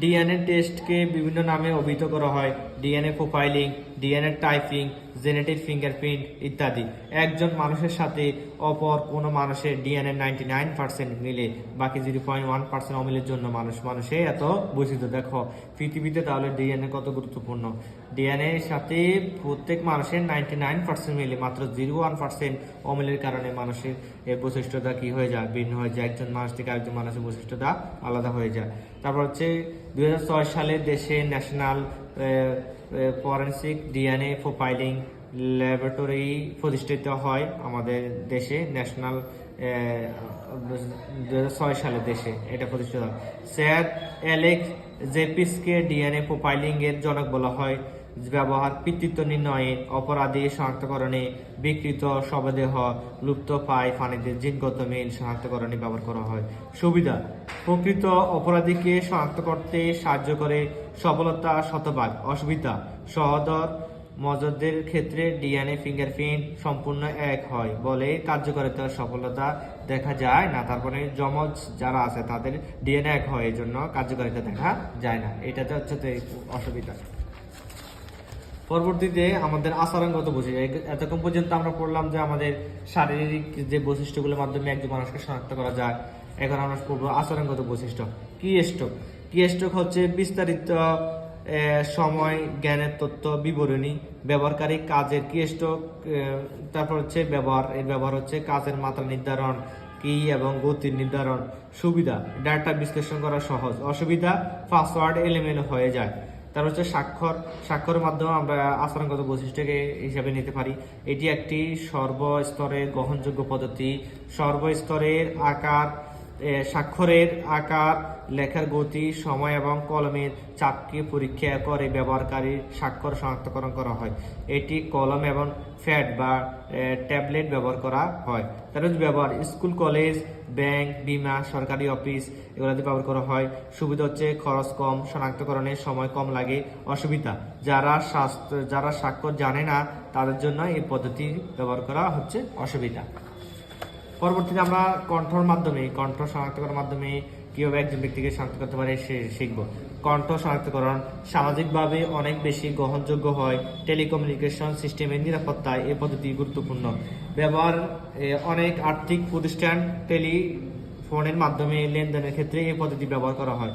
ডিএনএ টেস্টকে বিভিন্ন নামে অভিহিত করা হয়: DNA profiling, DNA typing, genetic fingerprint ইত্যাদি। একজন মানুষের সাথে অপর কোনো মানুষের ডিএনএ 99% মিলে, বাকি 0.1% অমিলের জন্য মানুষে এত বৈচিত্র্য। দেখো পৃথিবীতে তাহলে ডিএনএ কত গুরুত্বপূর্ণ। ডিএনএ এর সাথে প্রত্যেক মানুষের 99% মিলে, মাত্র 0.1% অমিলের কারণে মানুষের এই বৈশিষ্ট্যটা কি হয়ে যায়? ভিন্ন হয়ে যায়। একজন মানুষ থেকে আরেকজন মানুষের বৈশিষ্ট্যটা আলাদা হয়ে যায়। তারপর হচ্ছে 2006 সালে দেশে national forensic DNA profiling laboratory প্রতিষ্ঠিত হয় আমাদের দেশে। ন্যাশনাল 2006 সালে দেশে এটা প্রতিষ্ঠিত হয়। স্যার অ্যালেক্স জেপিসকে ডিএনএ প্রোফাইলিং এর জনক বলা হয়। ব্যবহার কৃতিত্ব নির্ণয়ে, অপরাধী শনাক্তকরণে, বিকৃত শবদেহ, লুপ্ত পায় প্রাণীদের জিনগত মিল শনাক্তকরণে ব্যবহার করা হয়। সুবিধা, প্রকৃত অপরাধীকে শনাক্ত করতে সাহায্য করে, সফলতা 100%। অসুবিধা, সহদর মজদের ক্ষেত্রে ডিএনএ ফিঙ্গারপ্রিন্ট সম্পূর্ণ এক হয় বলে কার্যকারিতার সফলতা দেখা যায় না। তারপরে যমজ যারা আছে তাদের ডিএনএ এক হয়, এই জন্য কার্যকারিতা দেখা যায় না। এটাতে হচ্ছে অসুবিধা। পরবর্তীতে আমাদের আচরণগত বৈশিষ্ট্য। এতক্ষণ পর্যন্ত আমরা পড়লাম যে আমাদের শারীরিক যে বৈশিষ্ট্যগুলোর মাধ্যমে একজন মানুষকে শনাক্ত করা যায়। এখন আমরা পড়বো আচরণগত বৈশিষ্ট্য। কিস্ট্রোক হচ্ছে বিস্তারিত সময় জ্ঞানের তথ্য বিবরণী, ব্যবহারকারী কাজের কিস্ট্রোক। তারপর হচ্ছে ব্যবহার হচ্ছে কাজের মাত্রা নির্ধারণ, কি এবং গতির নির্ধারণ। সুবিধা, ডাটা বিশ্লেষণ করা সহজ। অসুবিধা, পাসওয়ার্ড এলোমেলো হয়ে যায়। তার হচ্ছে স্বাক্ষরের মাধ্যমে আমরা আচরণগত বৈশিষ্ট্যকে হিসাবে নিতে পারি। এটি একটি সর্বস্তরের গ্রহণযোগ্য পদ্ধতি। সর্বস্তরের আকার, স্বাক্ষরের আকার, লেখার গতি, সময় এবং কলমের চাপকে পরীক্ষা করে ব্যবহারকারীর স্বাক্ষর শনাক্তকরণ করা হয়। এটি কলম এবং প্যাড বা ট্যাবলেট ব্যবহার করা হয়। তার ব্যবহার, স্কুল, কলেজ, ব্যাংক, বিমা, সরকারি অফিস এগুলোতে ব্যবহার করা হয়। সুবিধা হচ্ছে খরচ কম, শনাক্তকরণের সময় কম লাগে। অসুবিধা, যারা স্বাক্ষর জানে না তাদের জন্য এই পদ্ধতি ব্যবহার করা হচ্ছে অসুবিধা। পরবর্তীতে আমরা কণ্ঠ শনাক্তকরণের মাধ্যমে কিভাবে একজন ব্যক্তিকে শনাক্ত করতে পারে সে শিখব। কণ্ঠ শনাক্তকরণ সামাজিকভাবে অনেক বেশি গ্রহণযোগ্য হয়। টেলিকমিউনিকেশন সিস্টেমের নিরাপত্তায় এই পদ্ধতি গুরুত্বপূর্ণ। ব্যবহার, অনেক আর্থিক প্রতিষ্ঠান টেলিফোনের মাধ্যমে লেনদেনের ক্ষেত্রে এই পদ্ধতি ব্যবহার করা হয়।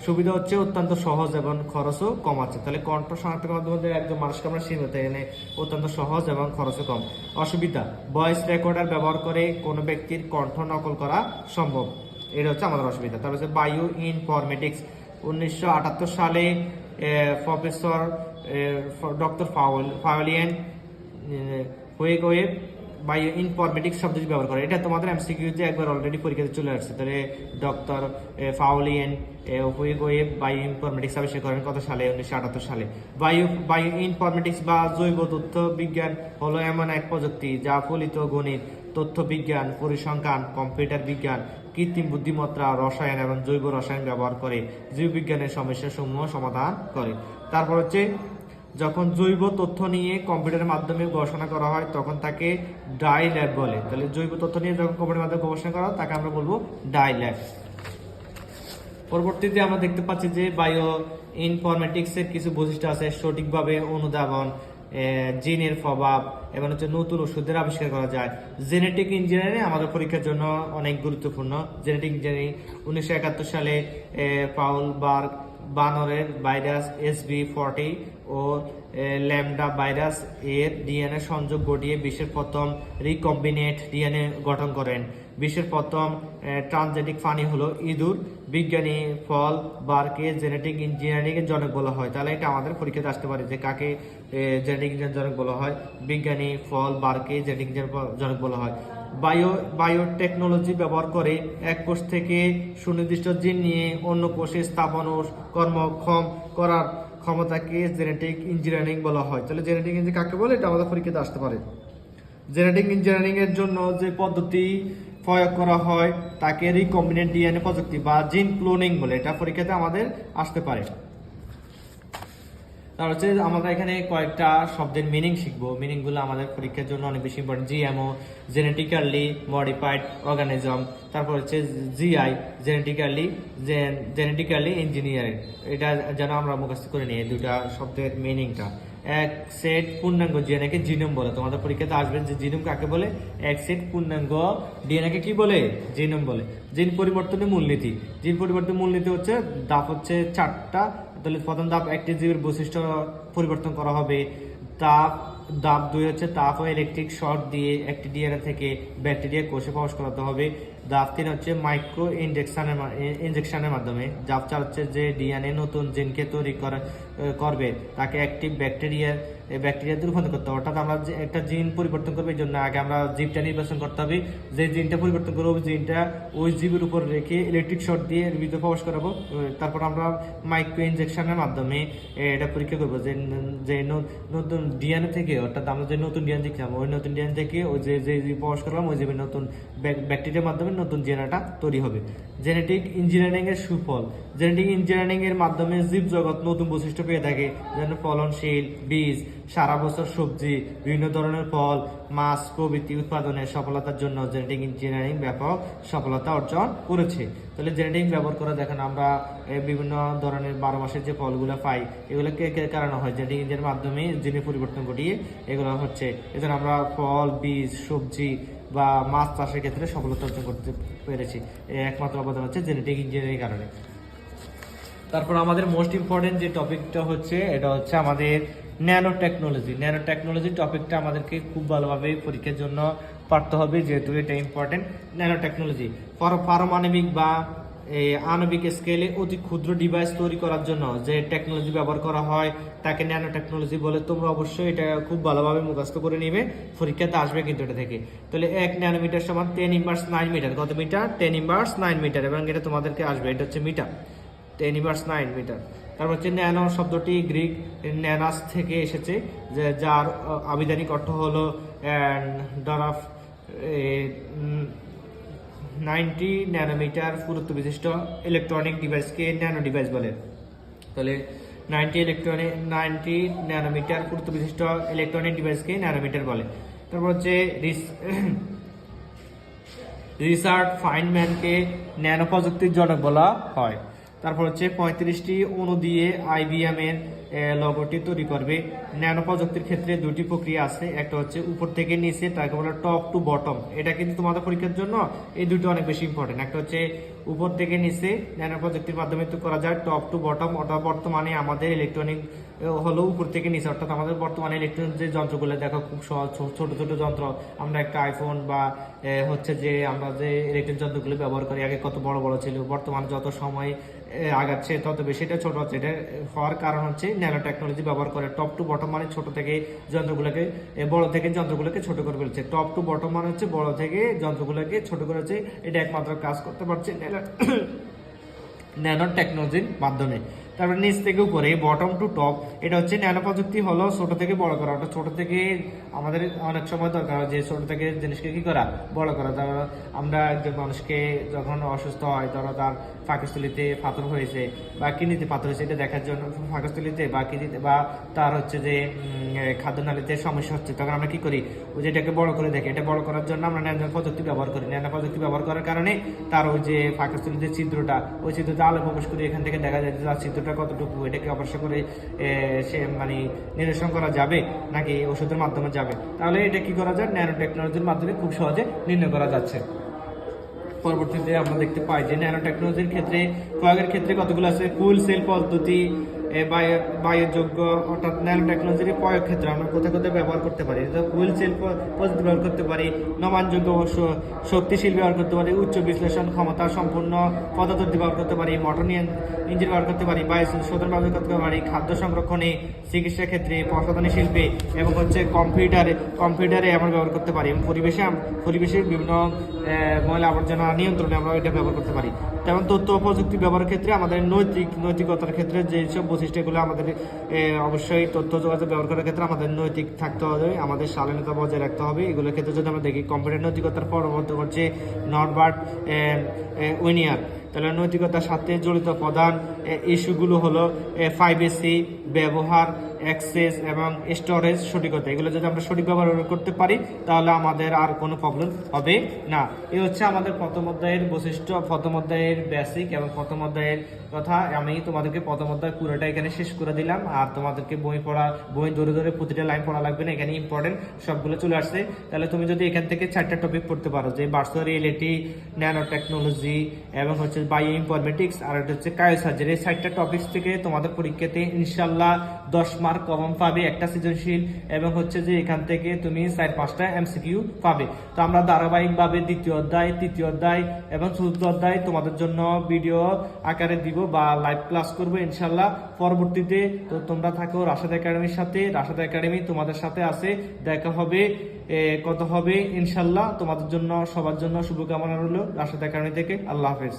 সুবিধা হচ্ছে অত্যন্ত সহজ এবং খরচও কম আছে। তাহলে কণ্ঠ শনাক্তের মাধ্যমে একজন মানুষকে আমরা চিনতে এখানে অত্যন্ত সহজ এবং খরচও কম। অসুবিধা, ভয়েস রেকর্ডার ব্যবহার করে কোনো ব্যক্তির কণ্ঠ নকল করা সম্ভব। এটা হচ্ছে আমাদের অসুবিধা। তারপর হচ্ছে বায়ো ইনফরমেটিক্স, 1978 সালে প্রফেসর ডক্টর ফাউলিয়ান ওয়েব বায়ো ইনফরমেটিক্স শব্দটি ব্যবহার করে। এটা তোমাদের এমসিকিউতে একবার অলরেডি পরীক্ষাতে চলে আসছে। তাহলে ডক্টর ফাউলিয়ান ওয়েব বায়ো ইনফরমেটিক্স আবিষ্কার করেন কত সালে? 1978 সালে। বায়ো ইনফরমেটিক্স বা জৈব তথ্য বিজ্ঞান হলো এমন এক প্রযুক্তি যা ফলিত গণিত, তথ্য বিজ্ঞান, পরিসংখ্যান, কম্পিউটার বিজ্ঞান, কৃত্রিম বুদ্ধিমত্তা, রসায়ন এবং জৈব রসায়ন ব্যবহার করে জীববিজ্ঞানের সমস্যাসমূহ সমাধান করে। তারপর হচ্ছে যখন জৈব তথ্য নিয়ে কম্পিউটারের মাধ্যমে গবেষণা করা হয় তখন তাকে ডাই ল্যাব বলে। তাহলে জৈব তথ্য নিয়ে যখন কম্পিউটারের মাধ্যমে গবেষণা করা হয় তাকে আমরা বলবো ডাই ল্যাব। পরবর্তীতে আমরা দেখতে পাচ্ছি যে বায়ো ইনফরমেটিক্স এর কিছু বৈশিষ্ট্য আছে, সঠিকভাবে অনুধাবন, জিনের প্রভাব এবং হচ্ছে নতুন ওষুধের আবিষ্কার করা যায়। জেনেটিক ইঞ্জিনিয়ারিং আমাদের পরীক্ষার জন্য অনেক গুরুত্বপূর্ণ। জেনেটিক ইঞ্জিনিয়ারিং 1971 সালে পাউল বার্গ বানরের ভাইরাস SB40 ও ল্যামডা ভাইরাস এর ডিএনএ সংযোগ ঘটিয়ে বিশ্বের প্রথম রিকম্বিনেট ডিএনএ গঠন করেন। বিশ্বের প্রথম ট্রান্সজেনিক প্রাণী হলো ইঁদুর। বিজ্ঞানী পল বার্গকে জেনেটিক ইঞ্জিনিয়ারিং এর জনক বলা হয়। তাহলে এটা আমাদের পরীক্ষাতে আসতে পারে যে কাকে জেনেটিক ইঞ্জিনিয়ারিং জনক বলা হয়? বিজ্ঞানী পল বার্গকে জেনেটিক জনক বলা হয়। বায়োটেকনোলজি ব্যবহার করে এক কোষ থেকে সুনির্দিষ্ট জিন নিয়ে অন্য কোষে স্থাপন ও কর্মক্ষম করার ক্ষমতাকে জেনেটিক ইঞ্জিনিয়ারিং বলা হয়। তাহলে জেনেটিক ইঞ্জিনিয়ারিং কাকে বলে? এটা আমাদের পরীক্ষাতে আসতে পারে। জেনেটিক ইঞ্জিনিয়ারিং এর জন্য যে পদ্ধতি প্রয়োগ করা হয় তাকে রিকম্বিনেন্ট ডিএনএ প্রযুক্তি বা জিন ক্লোনিং বলে। এটা পরীক্ষাতে আমাদের আসতে পারে। তার হচ্ছে আমরা এখানে কয়েকটা শব্দের মিনিং শিখবো। মিনিং গুলো আমাদের পরীক্ষার জন্য অনেক বেশি important. GMO genetically modified organism, তারপর হচ্ছে জিআই জেনেটিক্যালি ইঞ্জিনিয়ারিং। এটা যেন আমরা মুখস্থ করে নিই দুটা শব্দের মিনিংটা। এক সেট পূর্ণাঙ্গ ডিএনএকে জিনোম বলে। তোমাদের পরীক্ষাতে আসবে যে জিনোম কাকে বলে? এক সেট পূর্ণাঙ্গ ডিএনএকে কি বলে? জিনোম বলে। জিন পরিবর্তনের মূলনীতি। জিন পরিবর্তনের মূলনীতি হচ্ছে ধাপ হচ্ছে 4টা। তাহলে প্রথম ধাপ একটি জীবের বৈশিষ্ট্য পরিবর্তন করা হবে। ধাপ 2 হচ্ছে তাপ ও ইলেকট্রিক শর্ট দিয়ে একটি ডিএনএ থেকে ব্যাকটেরিয়া কোষে প্রবেশ করাতে হবে। ধাপ 3 হচ্ছে মাইক্রো ইনজেকশনের মাধ্যমে। ধাপ 4 হচ্ছে যে ডিএনএ নতুন জিনকে তৈরি করবে তাকে অ্যাক্টিভ ব্যাকটেরিয়াতে রূপান্তর করতে হবে। অর্থাৎ আমরা যে একটা জিন পরিবর্তন করবে এই জন্য আগে আমরা জীবটা নির্বাচন করতে হবে। যে জিনটা পরিবর্তন করবো ওই জিনটা ওই জীবের উপর রেখে ইলেকট্রিক শর্ট দিয়ে এর ভিতরে প্রবেশ করাবো। তারপর আমরা মাইক্রো ইনজেকশনের মাধ্যমে এটা পরীক্ষা করবো যে নতুন ডিএনএ থেকে, অর্থাৎ আমরা যে নতুন ডিএনএ দেখলাম ওই নতুন ডিএনএ থেকে ওই যে প্রবেশ করলাম ওই জীবের নতুন ব্যাকটেরিয়ার মাধ্যমে নতুন ডিএনএটা তৈরি হবে। জেনেটিক ইঞ্জিনিয়ারিং এর সুফল। জেনেটিক ইঞ্জিনিয়ারিং এর মাধ্যমে জীবজগৎ নতুন বৈশিষ্ট্য পেয়ে থাকে, যেন ফলনশীল বীজ, সারা বছর সবজি, বিভিন্ন ধরনের ফল, মাছ প্রভৃতি উৎপাদনের সফলতার জন্য জেনেটিক ইঞ্জিনিয়ারিং ব্যাপক সফলতা অর্জন করেছে। তাহলে জেনেটিক ব্যবহার করে দেখেন আমরা বিভিন্ন ধরনের 12 মাসের যে ফলগুলো পাই এগুলো কে কারণে হয়? জেনেটিক ইঞ্জিনিয়ারিং মাধ্যমে জিনের পরিবর্তন ঘটিয়ে এগুলো হচ্ছে। এজন্য আমরা ফল, বীজ, সবজি বা মাছ চাষের ক্ষেত্রে সফলতা অর্জন করতে পেরেছি। একমাত্র অবদান হচ্ছে জেনেটিক ইঞ্জিনিয়ারিং কারণে। তারপর আমাদের মোস্ট ইম্পর্টেন্ট যে টপিকটা হচ্ছে এটা হচ্ছে আমাদের ন্যানো টেকনোলজি। ন্যানো টেকনোলজি টপিকটা আমাদেরকে খুব ভালোভাবে পরীক্ষার জন্য পড়তে হবে, যেহেতু এটা ইম্পর্টেন্ট। ন্যানো টেকনোলজি পারমাণবিক বা আণবিক স্কেলে অতি ক্ষুদ্র ডিভাইস তৈরি করার জন্য যে টেকনোলজি ব্যবহার করা হয় তাকে ন্যানো টেকনোলজি বলে। তোমরা অবশ্যই এটা খুব ভালোভাবে মুখস্থ করে নিবে, পরীক্ষাতে আসবে কিন্তু এটা থেকে। তাহলে 1 ন্যানোমিটার সমান 10⁻9 মিটার। কত মিটার? 10⁻9 মিটার। এবং এটা তোমাদেরকে আসবে, এটা হচ্ছে মিটার, 10⁻9 মিটার। তারপর হচ্ছে ন্যানো শব্দটি গ্রিক ন্যানাস থেকে এসেছে, যার আবিধানিক অর্থ হলো ডরাফ 90 ন্যানোমিটার পুরুত্ব বিশিষ্ট ইলেকট্রনিক ডিভাইসকে ন্যানো ডিভাইস বলে। তাহলে 90 ন্যানোমিটার পুরুত্ব বিশিষ্ট ইলেকট্রনিক ডিভাইসকে ন্যানোমিটার বলে। তারপর হচ্ছে রিচার্ড ফাইনম্যানকে ন্যানো প্রযুক্তির জনক বলা হয়। তারপর হচ্ছে 35টি অণু দিয়ে IBM এর লগোটি তৈরি করবে। ন্যানো প্রযুক্তির ক্ষেত্রে 2টি প্রক্রিয়া আছে, একটা হচ্ছে উপর থেকে নিচে, তাকে বলে টপ টু বটম। এটা কিন্তু তোমাদের পরীক্ষার জন্য এই দুটো অনেক বেশি ইম্পর্টেন্ট। একটা হচ্ছে উপর থেকে নিচে ন্যানো প্রযুক্তির মাধ্যমে তো করা যায়, টপ টু বটম। ওটা বর্তমানে আমাদের ইলেকট্রনিক হলো উপর থেকে নিচে, অর্থাৎ আমাদের বর্তমানে ইলেকট্রনিক যে যন্ত্রগুলো দেখো খুব সহজ, ছোট ছোট যন্ত্র। আমরা একটা আইফোন বা হচ্ছে যে আমরা যে ইলেকট্রনিক যন্ত্রগুলো ব্যবহার করি, আগে কত বড় বড় ছিল, বর্তমানে যত সময় আগাচ্ছে তত বেশি এটা ছোট হচ্ছে। এটা হওয়ার কারণ হচ্ছে ন্যানো টেকনোলজি ব্যবহার করে। টপ টু বটম মানে ছোট থেকে যন্ত্রগুলোকে, বড় থেকে যন্ত্রগুলোকে ছোট করে ফেলছে। টপ টু বটম মানে হচ্ছে বড় থেকে যন্ত্রগুলোকে ছোট করেছে। এটা একমাত্র কাজ করতে পারছে ন্যানো টেকনোলজির মাধ্যমে। তারপরে নিচ থেকে উপরে বটম টু টপ, এটা হচ্ছে ন্যানো প্রযুক্তি হলো ছোট থেকে বড় করা। ওটা ছোট থেকে আমাদের অনেক সময় দরকার যে ছোট থেকে জিনিসকে কি করা, বড় করা। ধরো আমরা একজন মানুষকে যখন অসুস্থ হয়, ধরো তার পাকস্থলিতে পাথর হয়েছে বা কিডনিতে পাথর হয়েছে, এটা দেখার জন্য পাকস্থলিতে বা কিডনিতে বা তার হচ্ছে যে খাদ্যনালীতে সমস্যা হচ্ছে, তখন আমরা কি করি, ওই যেটাকে বড় করে দেখি। এটা বড় করার জন্য আমরা ন্যানো প্রযুক্তি ব্যবহার করি। ন্যানো প্রযুক্তি ব্যবহার করার কারণে তার ওই যে পাকস্থলিতে ছিদ্রটা, ওই ছিদ্রটা আলো প্রবেশ করে এখান থেকে দেখা যায় যে তার ছিদ্রটা কতটুকু, এটাকে অবশ্যই করে সে মানে নিরসন করা যাবে নাকি ওষুধের মাধ্যমে যাবে, তাহলে এটা কি করা যায়, ন্যানো টেকনোলজির মাধ্যমে খুব সহজে নির্ণয় করা যাচ্ছে। পরবর্তীতে আমরা দেখতে পাই যে ন্যানো টেকনোলজির ক্ষেত্রে প্রয়োগের ক্ষেত্রে কতগুলো আছে। ফুল সেল পদ্ধতি, বায়োযোগ্য, অর্থাৎ ন্যানো টেকনোলজির প্রয়োগ ক্ষেত্রে আমরা কোথায় কোথায় ব্যবহার করতে পারি। ফুল সেল পদ্ধতি ব্যবহার করতে পারি, নবায়নযোগ্য শক্তিশীল ব্যবহার করতে পারি, উচ্চ বিশ্লেষণ ক্ষমতা সম্পূর্ণ পদার্থ ব্যবহার করতে পারি, মোটর ইঞ্জিন ব্যবহার করতে পারি, বায়ু শোধন ব্যবহার করতে পারি, খাদ্য সংরক্ষণে, চিকিৎসা ক্ষেত্রে, প্রসাধনী শিল্পে এবং হচ্ছে কম্পিউটারে আমরা ব্যবহার করতে পারি, এবং পরিবেশের বিভিন্ন ময়লা আবর্জনা নিয়ন্ত্রণে আমরা এটা ব্যবহার করতে পারি। তেমন তথ্য প্রযুক্তি ব্যবহারের ক্ষেত্রে আমাদের নৈতিকতার ক্ষেত্রে যেসব বৈশিষ্ট্যগুলো আমাদের অবশ্যই তথ্য যোগাযোগ ব্যবহার করার ক্ষেত্রে আমাদের নৈতিক থাকতে হবে, আমাদের শালীনতা বজায় রাখতে হবে। এগুলোর ক্ষেত্রে যদি আমরা দেখি, কম্পিউটার নৈতিকতার পরবর্তী করছে নরবার্ট উইনিয়ার। তাহলে নৈতিকতার সাথে জড়িত প্রধান ইস্যুগুলো হলো 5C, ব্যবহার, অ্যাক্সেস এবং স্টোরেজ সঠিকতা। এগুলো যদি আমরা সঠিক ব্যবহার করতে পারি তাহলে আমাদের আর কোনো প্রবলেম হবে না। এই হচ্ছে আমাদের প্রথম অধ্যায়ের বৈশিষ্ট্য, প্রথম অধ্যায়ের বেসিক এবং প্রথম অধ্যায়ের কথা। আমি তোমাদেরকে প্রথম অধ্যায় পুরোটা এখানে শেষ করে দিলাম। আর তোমাদেরকে বই ধরে ধরে প্রতিটা লাইন পড়া লাগবে না, এখানে ইম্পর্টেন্ট সবগুলো চলে আসছে। তাহলে তুমি যদি এখান থেকে 4টা টপিক পড়তে পারো, যে ভার্চুয়াল রিয়েলিটি, ন্যানো টেকনোলজি এবং হচ্ছে বায়ো ইনফরমেটিক্স আর এটা হচ্ছে কায়োসার্জারি, এই 4টা টপিক থেকে তোমাদের পরীক্ষাতে ইনশাল্লাহ 10 মার্ক কমন পাবে, একটা সৃজনশীল এবং হচ্ছে যে এখান থেকে তুমি 4-5টা এমসিকিউ পাবে। তো আমরা ধারাবাহিকভাবে দ্বিতীয় অধ্যায়, তৃতীয় অধ্যায় এবং চতুর্থ অধ্যায় তোমাদের জন্য ভিডিও আকারে দিব বা লাইভ ক্লাস করবো ইনশাল্লাহ পরবর্তীতে। তো তোমরা থাকো রাশেদ একাডেমির সাথে, রাশেদ একাডেমি তোমাদের সাথে আছে। দেখা হবে, কত হবে ইনশাল্লাহ। তোমাদের জন্য সবার জন্য শুভকামনা রইল রাশেদ একাডেমি থেকে। আল্লাহ হাফেজ।